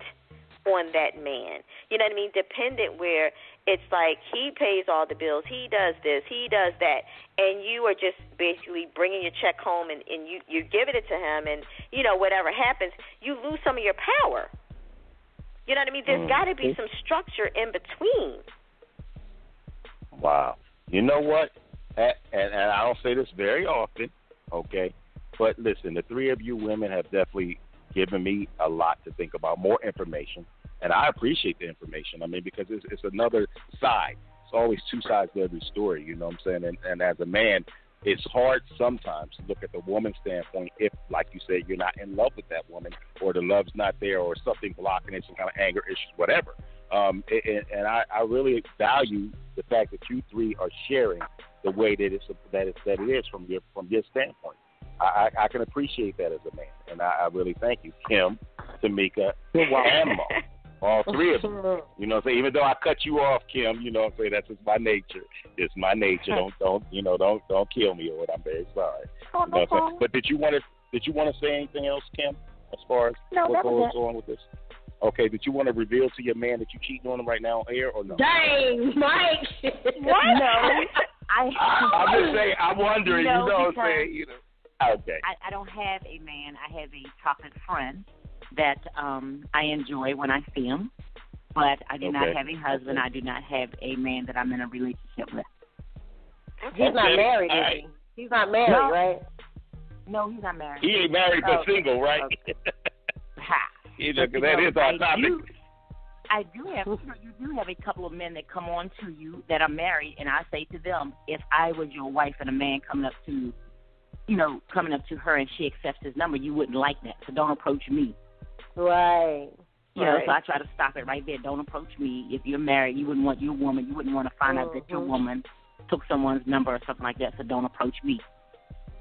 on that man. You know what I mean? Dependent where it's like he pays all the bills, he does this, he does that, and you are just basically bringing your check home and you're giving it to him, and, you know, whatever happens, you lose some of your power. You know what I mean? There's got to be some structure in between. Wow. You know what? And I don't say this very often, okay? But listen, the three of you women have definitely given me a lot to think about, more information. And I appreciate the information. I mean, because it's another side. It's always two sides to every story, you know what I'm saying? And as a man, it's hard sometimes to look at the woman's standpoint if, like you said, you're not in love with that woman, or the love's not there, or something blocking it, some kind of anger issues, whatever. And I really value the fact that you three are sharing the way that it is from your standpoint. I can appreciate that as a man, and I really thank you, Kim, Tamika, and Mo. All three of you. You know what I'm saying? Even though I cut you off, Kim, you know what I'm saying? That's just my nature. It's my nature. Don't kill me, or I'm very sorry. You know what I'm saying? But did you want to say anything else, Kim, as far as what goes on with this? Okay, did you want to reveal to your man that you cheating on him right now on air, or no? Dang, Mike. What? No. I'm just saying, I'm wondering, you know what I'm saying? You know. Okay. I don't have a man. I have a chocolate friend that I enjoy when I see him, but I do not have a husband. I do not have a man that I'm in a relationship with. He's not married, is he? He's not married, right? No, he's not married. He ain't married but single, right? Okay. You know, because that is our topic. I do have, you do have a couple of men that come on to you that are married, and I say to them, if I was your wife and a man coming up to her and she accepts his number, you wouldn't like that. So don't approach me. Right. You know, so I try to stop it right there. Don't approach me. If you're married, you wouldn't want your woman. You wouldn't want to find out that your woman took someone's number or something like that. So don't approach me.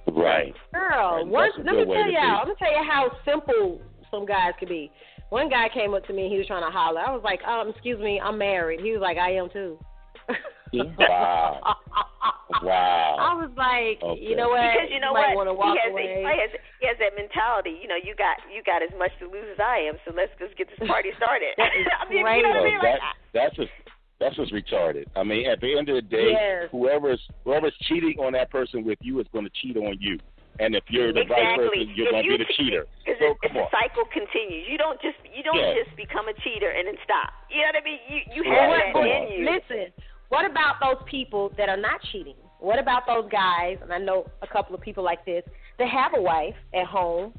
Right. Girl, let me tell you how simple some guys could be. One guy came up to me and he was trying to holler. I was like, excuse me, I'm married. He was like, I am too. Wow. I was like, you know what? Because you know what? He has that mentality. You know, you got as much to lose as I am, so let's just get this party started. I mean, you know what I mean? That's just retarded. I mean, at the end of the day, whoever's cheating on that person with you is going to cheat on you. And if you're the vice person, you're going to be the cheater. So come on. The cycle continues. You don't just become a cheater and then stop. You know what I mean? You have that in you. Listen, what about those people that are not cheating? What about those guys, and I know a couple of people like this, that have a wife at home,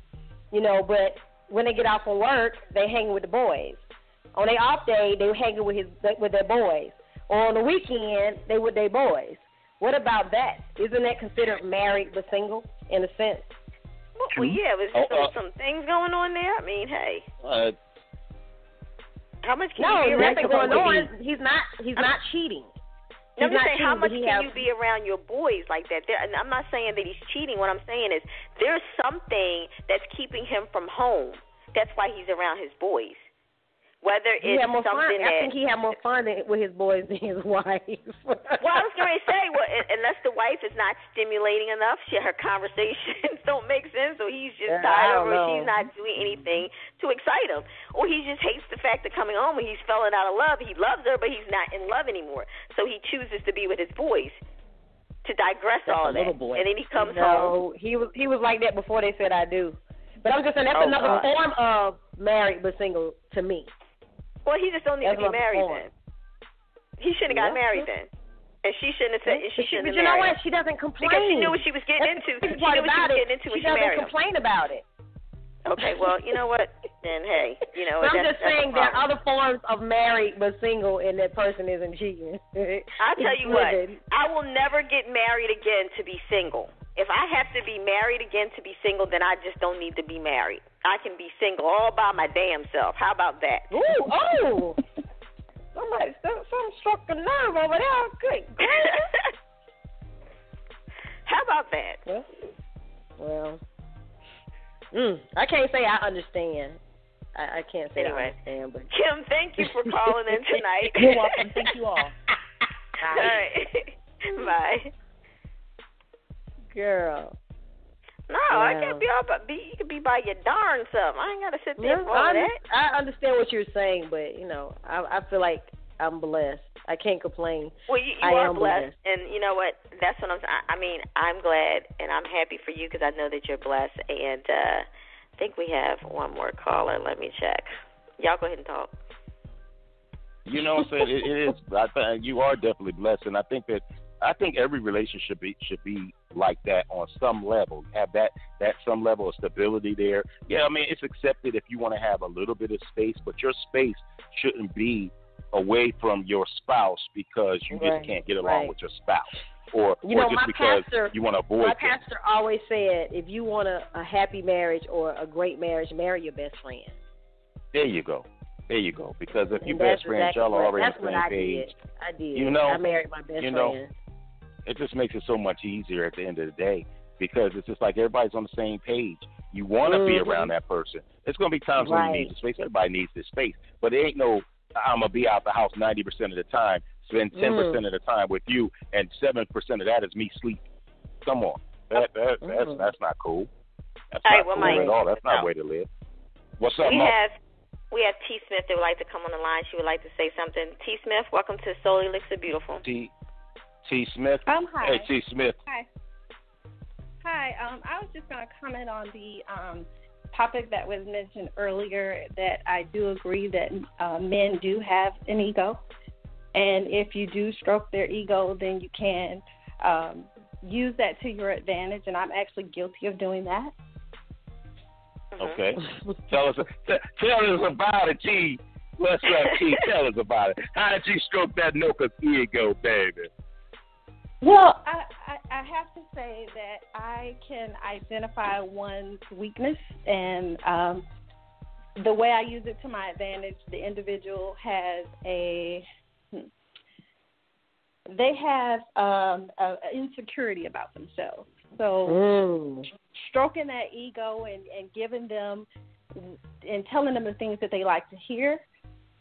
you know, but when they get off from work, they hang with the boys. On their off day, they hanging with their boys. Or on the weekend, they with their boys. What about that? Isn't that considered married but single in a sense? Well, yeah, there's some things going on there. I mean, hey. How much can you be around? Nothing going on. He's not cheating. I'm just saying, how much can you be around your boys like that? And I'm not saying that he's cheating. What I'm saying is there's something that's keeping him from home. That's why he's around his boys. Whether it's something I think he had more fun with his boys than his wife. Well, I was going to say, unless the wife is not stimulating enough, her conversations don't make sense, or he's just tired of her, or she's not doing anything to excite him. Or he just hates the fact that coming home when he's falling out of love, he loves her, but he's not in love anymore. So he chooses to be with his boys. to digress all of that. Boy. And then he comes home. He was like that before they said I do. But I'm just saying that's another form of married but single to me. Well, he just don't need to be married then. He shouldn't have got married then. And she shouldn't have said she shouldn't have married. But you know what? She doesn't complain. Because she knew what she was getting into. She knew what she was getting into when she married him. She doesn't complain about it. Okay, well, you know what? Then, hey, you know what? I'm just saying there are other forms of married but single and that person isn't cheating. I'll tell you what. I will never get married again to be single. If I have to be married again to be single, then I just don't need to be married. I can be single all by my damn self. How about that? Ooh, some struck a nerve over there. Good. How about that? Well, I can't say I understand. I can't say I understand. But Kim, thank you for calling in tonight. You're welcome. Thank you all. All right. Bye. Girl. No, I can't be all but you can be by your darn self. I ain't gotta sit there for all that. I understand what you're saying, but you know, I feel like I'm blessed. I can't complain. Well, you are blessed, and you know what? That's what I'm saying. I mean, I'm glad and I'm happy for you because I know that you're blessed. And I think we have one more caller. Let me check. Y'all go ahead and talk. You know what I'm saying? It is. I think you are definitely blessed, and I think every relationship should be like that on some level. Have that some level of stability there. Yeah, I mean, it's accepted if you want to have a little bit of space, but your space shouldn't be away from your spouse because you just can't get along with your spouse, or just because you want to avoid. My pastor always said, if you want a happy marriage or a great marriage, marry your best friend. There you go. Because if your best friends, y'all are already on the same page. I did. You know, I married my best friend. It just makes it so much easier at the end of the day because it's just like everybody's on the same page. You want to be around that person. There's going to be times when you need the space. Everybody needs this space. But it ain't no, I'm going to be out the house 90% of the time, spend 10% of the time with you, and 7% of that is me sleeping. Come on. That's not cool. That's not cool at all. That's not a way to live. What's up, Mom? We have T. Smith that would like to come on the line. She would like to say something. T. Smith, welcome to Soul Elixir Beautiful. T. Smith. Hi. Hey, T. Smith. Hi. I was just going to comment on the topic that was mentioned earlier, that I do agree that men do have an ego. And if you do stroke their ego, then you can use that to your advantage. And I'm actually guilty of doing that. Okay. Tell us about it, T. What's up, T? Tell us about it. How did you stroke that Noka's ego, baby? Well, I have to say that I can identify one's weakness, and the way I use it to my advantage, the individual has an insecurity about themselves. So stroking that ego and giving them and telling them the things that they like to hear,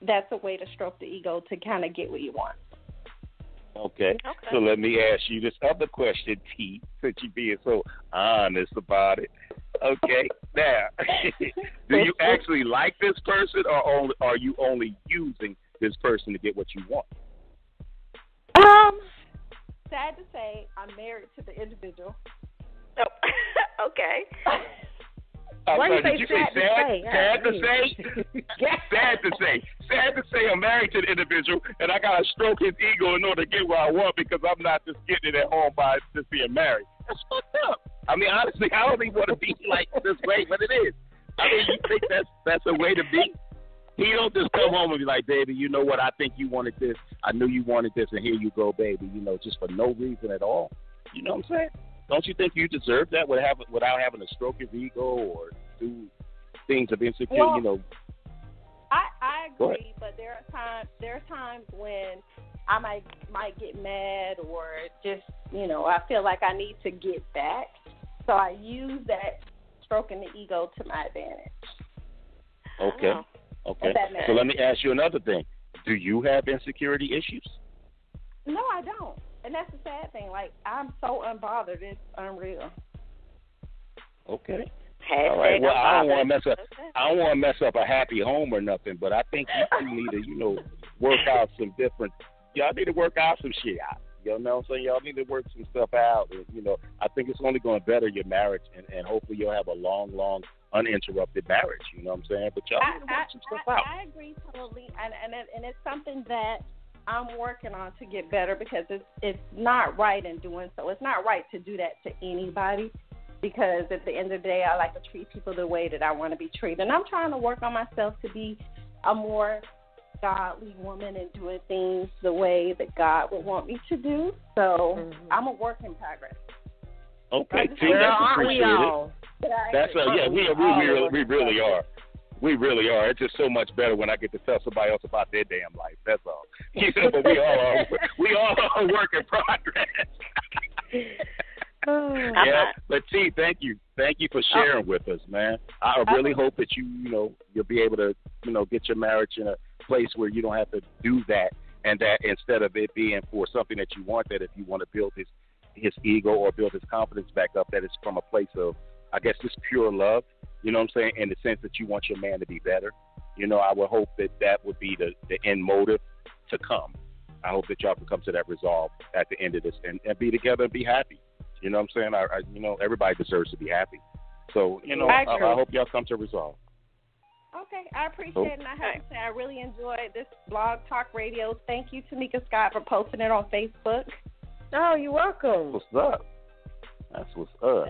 that's a way to stroke the ego to kind of get what you want. Okay. So let me ask you this other question, T, since you're being so honest about it. Okay. Now, do you actually like this person, or are you only using this person to get what you want? Sad to say, I'm married to the individual. Oh, okay. Why do you say sad to say I'm married to the individual and I gotta stroke his ego in order to get what I want because I'm not just getting it at home by just being married. That's fucked up. I mean, honestly, I don't even want to be like this way, but it is. I mean, you think that's a way to be? He don't just come home and be like, baby, you know what? I think you wanted this. I knew you wanted this, and here you go, baby. You know, just for no reason at all. You know what I'm saying? Don't you think you deserve that without having to stroke his ego or do things of insecurity? Well, you know. I agree, but there are times when I might get mad or just, you know, I feel like I need to get back. So I use that stroking the ego to my advantage. Okay. So let me ask you another thing. Do you have insecurity issues? No, I don't. And that's the sad thing. Like, I'm so unbothered. It's unreal. Okay. All right. Well, I don't want to mess up a happy home or nothing, but I think you need to, work out some different. Y'all need to work out some shit out. You know what I'm saying? Y'all need to work some stuff out. And, I think it's only going to better your marriage, and hopefully you'll have a long, uninterrupted marriage. You know what I'm saying? But y'all need to work some stuff out. I agree totally, and it's something that I'm working on to get better, because it's not right in doing so. It's not right to do that to anybody, because at the end of the day, I like to treat people the way that I want to be treated. And I'm trying to work on myself to be a more godly woman and doing things the way that God would want me to do. So I'm a work in progress. Okay, T, that's appreciated. That's we really are. We really are. It's just so much better when I get to tell somebody else about their damn life. That's all. But we all are a work in progress. Yeah, but T, thank you for sharing with us, man. I really hope that you'll be able to get your marriage in a place where you don't have to do that, and that instead of it being for something that you want, that if you want to build his ego or build his confidence back up, that it's from a place of, I guess, just pure love. You know what I'm saying? In the sense that you want your man to be better. I would hope that would be the end motive to come. I hope that y'all can come to that resolve at the end of this and be together and be happy. You know what I'm saying? Everybody deserves to be happy. So, I hope y'all come to resolve. Okay, I appreciate it, and I have to say I really enjoyed this Blog Talk Radio. Thank you, Tamika Scott, for posting it on Facebook. Oh, you're welcome. What's up? That's what's up.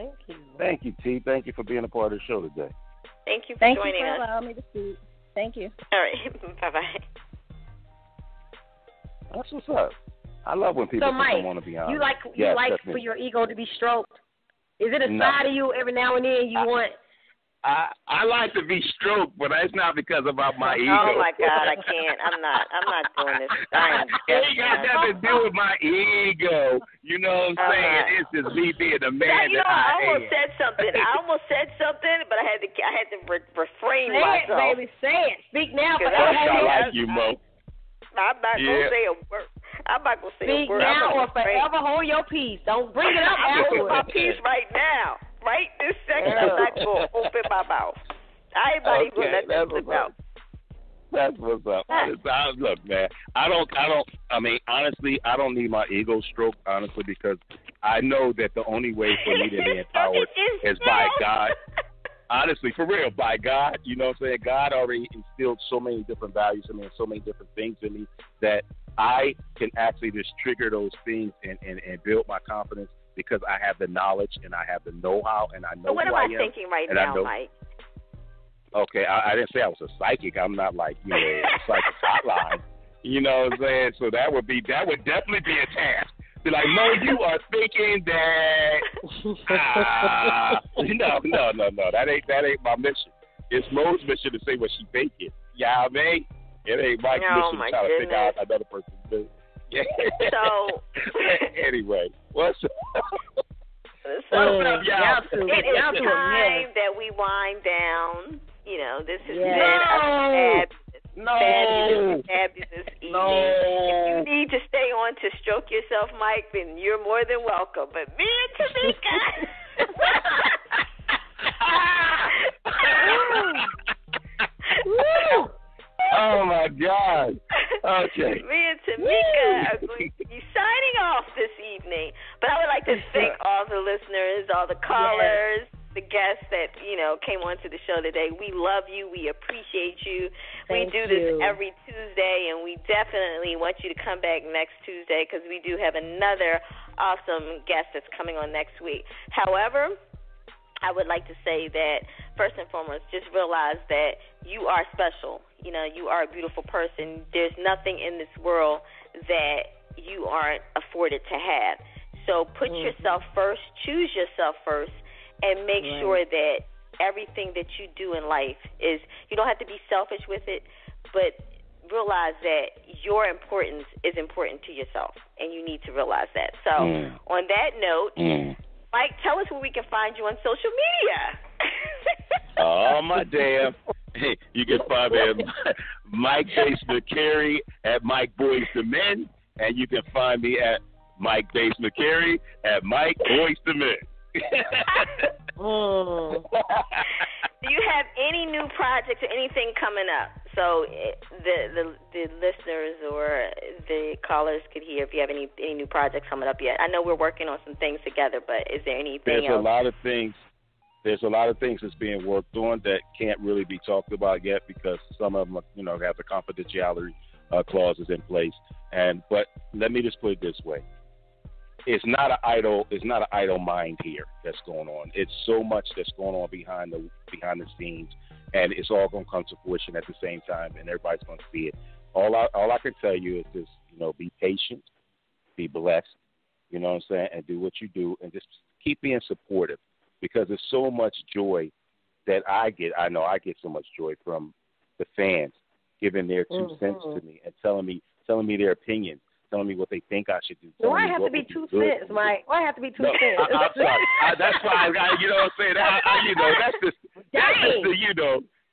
Thank you, T. Thank you for being a part of the show today. Thank you for joining us. Thank you for allowing me to speak. Thank you. All right, bye-bye. That's what's up. I love when people want to be honest. You like for your ego to be stroked? Is it a side of you every now and then you want? I like to be stroked, but it's not because about my ego. Oh my God, I can't. I'm not doing this. It ain't got nothing to do with my ego. You know what I'm saying? It's just me being the man that I almost said something. I almost said something, but I had to refrain myself. Baby, say it. Speak now. I like you, Mo. I'm not gonna say a word. I'm not gonna say a word. Speak now or forever hold your peace. Don't bring it up afterwards. I'm holding my peace right now. Right this second, I'm not going to open my mouth. I ain't not even going to let that slip out. That's what's up. Look, man, honestly, I don't need my ego stroked, honestly, because I know that the only way for me to be empowered is by God. Honestly, for real, by God. You know what I'm saying? God already instilled so many different values in me and so many different things in me that I can actually just trigger those things and build my confidence, because I have the knowledge and I have the know-how and I know what who I I am. What am I thinking right now, Mike? Okay, I didn't say I was a psychic. I'm not like, a psychic hotline. You know what I'm saying? So that would definitely be a task. Be like, Mo, you are thinking that. No. That ain't my mission. It's Mo's mission to say what she thinking. Yeah, you know what I mean? It ain't Mike's mission to try to figure out another person's business. So anyway, what's up? It is time that we wind down. This has been a fabulous evening. If you need to stay on to stroke yourself, Mike, then you're more than welcome. But me and Tamika. Oh my God. Okay. Me and Tamika are going to be signing off this evening. But I would like to thank all the listeners, all the callers, the guests that, came onto the show today. We love you. We appreciate you. We do this every Tuesday, and we definitely want you to come back next Tuesday, because we do have another awesome guest that's coming on next week. However, I would like to say that, first and foremost, just realize that you are special. You are a beautiful person. There's nothing in this world that you aren't afforded to have. So put yourself first, choose yourself first, and make sure that everything that you do in life is, you don't have to be selfish with it, but realize that your importance is important to yourself, and you need to realize that. So on that note, Mike, tell us where we can find you on social media. Oh, my damn. Hey, you can find me at Mike Bass McCary at Mike Boys to Men, and you can find me at Mike Bass McCary at Mike Boys to Men. Do you have any new projects or anything coming up so the listeners or the callers could hear if you have any new projects coming up yet. I know we're working on some things together, but is there anything else? There's a lot of things. There's a lot of things that's being worked on that can't really be talked about yet because some of them, have the confidentiality clauses in place. But let me just put it this way: it's not an idle mind here that's going on. It's so much that's going on behind the scenes, and it's all going to come to fruition at the same time, and everybody's going to see it. All I can tell you is just be patient, be blessed, you know what I'm saying, and do what you do, and just keep being supportive. Because there's so much joy that I get. I know I get so much joy from the fans giving their 2 cents to me and telling me their opinions, telling me what they think I should do. Why have to be 2 cents, Mike? Why have to be 2 cents? I'm sorry. That's why you know what I'm saying.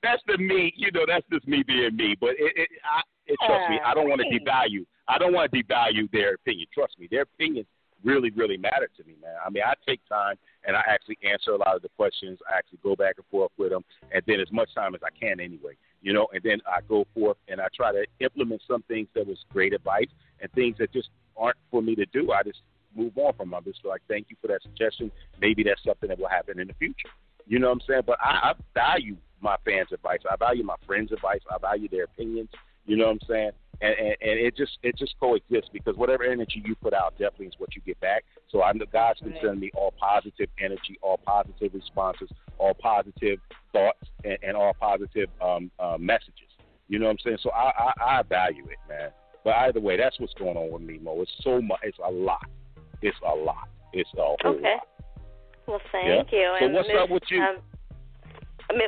That's just me being me. But trust me, I don't want to devalue. I don't want to devalue their opinion. Trust me, their opinions really, really matter to me, man. I mean, I take time and I actually answer a lot of the questions. I actually go back and forth with them, and then as much time as I can anyway, and then I go forth and I try to implement some things that was great advice and things that just aren't for me to do. I just move on from them. I'm just like, thank you for that suggestion. Maybe that's something that will happen in the future. You know what I'm saying? But I value my fans' advice. I value my friends' advice. I value their opinions. You know what I'm saying? And it just coexists because whatever energy you put out definitely is what you get back. So I know God's been sending me all positive energy, all positive responses, all positive thoughts, and all positive messages. You know what I'm saying? So I value it, man. But either way, that's what's going on with me, Mo. It's so much. It's a lot. It's a lot. It's a whole lot. Well, thank you. So what's up with you?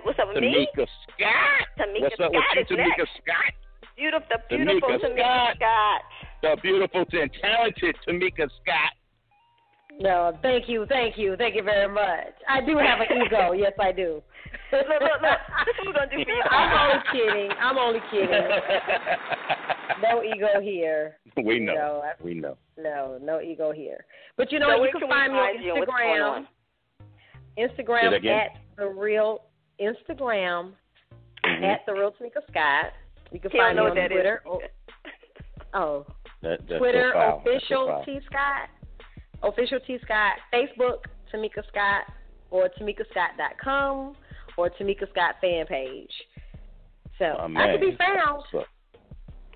What's up with me? Tamika Scott. What's up with you, Tamika Scott? Beautiful Tamika Scott. The beautiful and talented Tamika Scott. No, thank you very much. I do have an ego. Yes, I do. Look. This is what we're gonna do for you. I'm only kidding. No ego here. We know. We know. No ego here. But you can find me on Instagram at the real at the real Tamika Scott. You can find me on Twitter. Twitter, official T Scott. Official T Scott. Facebook, Tamika Scott, or TamikaScott.com, or Tamika Scott fan page. So I can be found.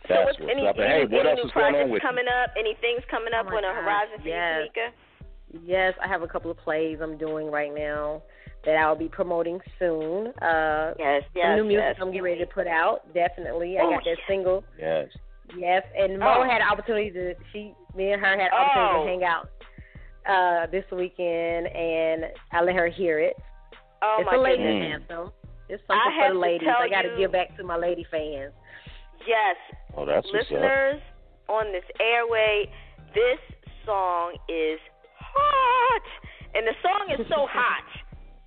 That's what's up. Hey, what else is going on with coming up? Any things coming up on the horizon for you, Tamika? Yes, I have a couple of plays I'm doing right now that I'll be promoting soon. Some new music I'm getting ready to put out. Definitely. I got that single. Yes. Yes, and Mo had an opportunity me and her had an opportunity to hang out this weekend, and I let her hear it. It's a ladies' anthem. It's something for the ladies. I got to give back to my lady fans. Yes. Oh, that's listeners on this airway, this song is hot. And the song is so hot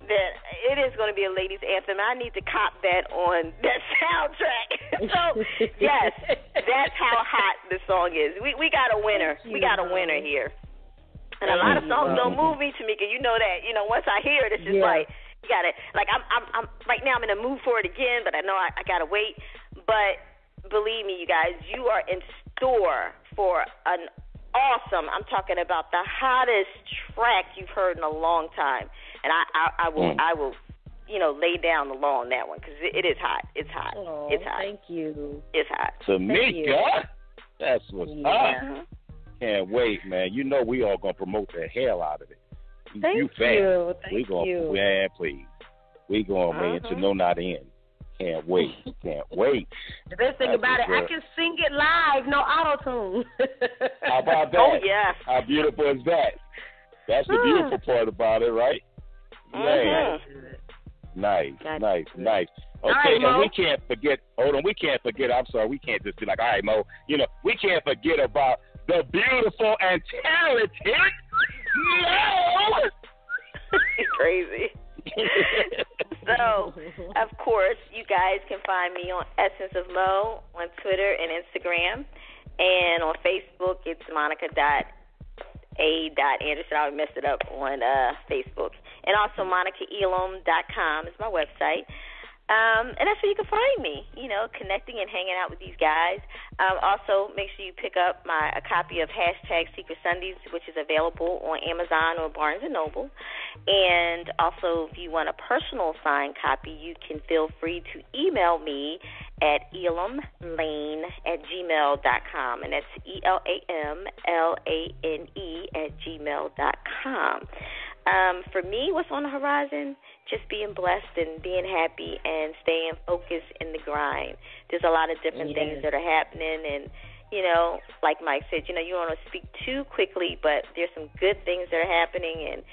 that it is going to be a ladies' anthem. I need to cop that on that soundtrack. So, yes, that's how hot the song is. We got a winner. We got a winner here. And a lot of songs don't move me, Tamika. You know that. Once I hear it, it's just like, you got to, like, I'm right now I'm in a mood for it again, but I know I got to wait. But believe me, you guys, you are in store for an awesome, I'm talking about the hottest track you've heard in a long time. And I will lay down the law on that one because it is hot. It's hot. Oh, it's hot. Thank you. It's hot. Tamika, that's what's up. Can't wait, man. We all going to promote the hell out of it. Thank you. Thank you. Yeah, please. We going to No Not In. Can't wait. The best thing about it, I can sing it live, no auto-tune. How about that? Oh, yeah. How beautiful is that? That's the beautiful part about it, right? Man. Nice. Okay, right, and we can't forget, I'm sorry, we can't just be like, all right, Mo, we can't forget about the beautiful and talented Mo. Crazy. So, of course, you guys can find me on Essence of Mo on Twitter and Instagram. And on Facebook, it's Monica.A.Anderson. I messed it up on Facebook. And also MonicaElam.com is my website. And that's where you can find me, connecting and hanging out with these guys. Also, make sure you pick up a copy of #Secret Sundays, which is available on Amazon or Barnes & Noble. And also, if you want a personal signed copy, you can feel free to email me at elamlane@gmail.com. And that's ELAMLANE@gmail.com. For me, what's on the horizon? Just being blessed and being happy and staying focused in the grind. There's a lot of different things that are happening, and like Mike said, you don't want to speak too quickly, but there's some good things that are happening, and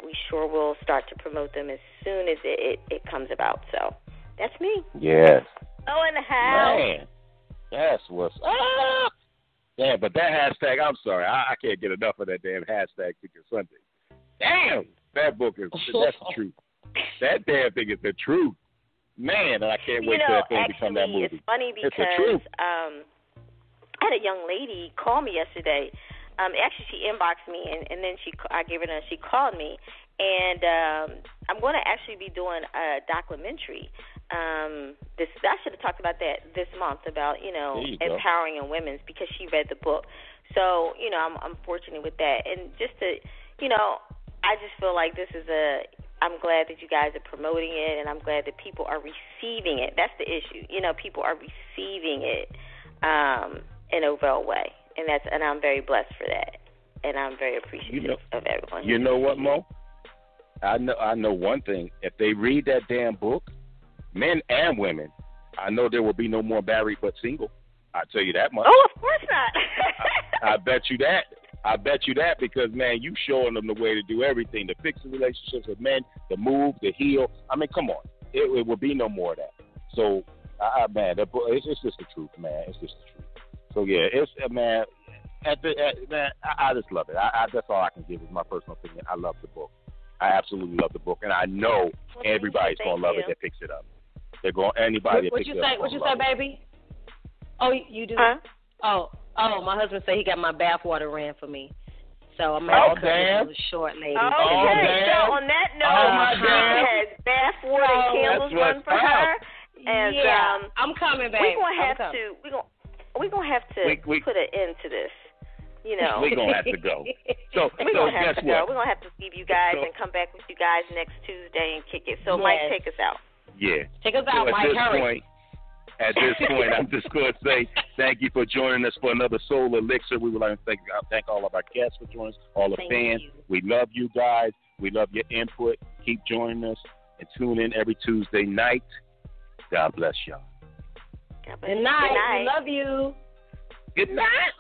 we sure will start to promote them as soon as it comes about. So that's me. Yes. Oh, in the house. Man, that's what's up. Yeah, but that hashtag, I'm sorry, I can't get enough of that damn #Secret Sunday. Damn, that book that's the truth. That damn thing is the truth. Man, I can't wait for that thing to become that movie. It's funny because I had a young lady call me yesterday. Actually, she inboxed me, and then I gave her she called me. And I'm going to actually be doing a documentary. I should have talked about that this month, about, empowering women, because she read the book. So, I'm fortunate with that. And just to, I just feel like this is I'm glad that you guys are promoting it, and I'm glad that people are receiving it. That's the issue. People are receiving it in a real way, and I'm very blessed for that, and I'm very appreciative of everyone. You know what, Mo? I know one thing. If they read that damn book, men and women, I know there will be no more married but single. I tell you that much. Oh, of course not. I bet you that. Because, man, you showing them the way to do everything, to fix the relationships with men, to move, to heal. I mean, come on. It will be no more of that. So, man, it's just the truth, man. It's just the truth. So, yeah, man, man, I just love it. That's all I can give is my personal opinion. I love the book. I absolutely love the book, and I know everybody's going to love it that picks it up. Anybody that picks it up. What you say, baby? Oh, you do? Huh? Oh, my husband said he got my bathwater ran for me. So I'm going to cut this short, lady. Okay, so on that note, she has bathwater and candles run for her. And I'm coming back. We're going to have to put an end to this. We're going to have to go. So we're going to have to go. We're going to have to leave you guys and come back with you guys next Tuesday and kick it. So, Mike, take us out. Yeah. Take us out, Mike. Hurry. At this point, I'm just going to say thank you for joining us for another Soul Elixir. We would like to thank all of our guests for joining us, all the fans. We love you guys. We love your input. Keep joining us and tune in every Tuesday night. God bless y'all. Good night. We love you. Good night.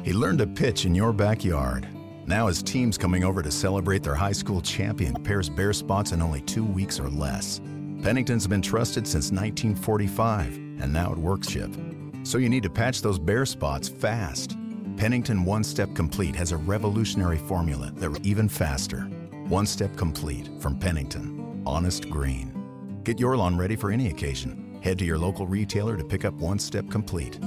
He learned to pitch in your backyard. Now his team's coming over to celebrate their high school champion pairs bare spots in only 2 weeks or less. Pennington's been trusted since 1945, and now it works ship. So you need to patch those bare spots fast. Pennington One Step Complete has a revolutionary formula that even faster. One Step Complete from Pennington. Honest green. Get your lawn ready for any occasion. Head to your local retailer to pick up One Step Complete.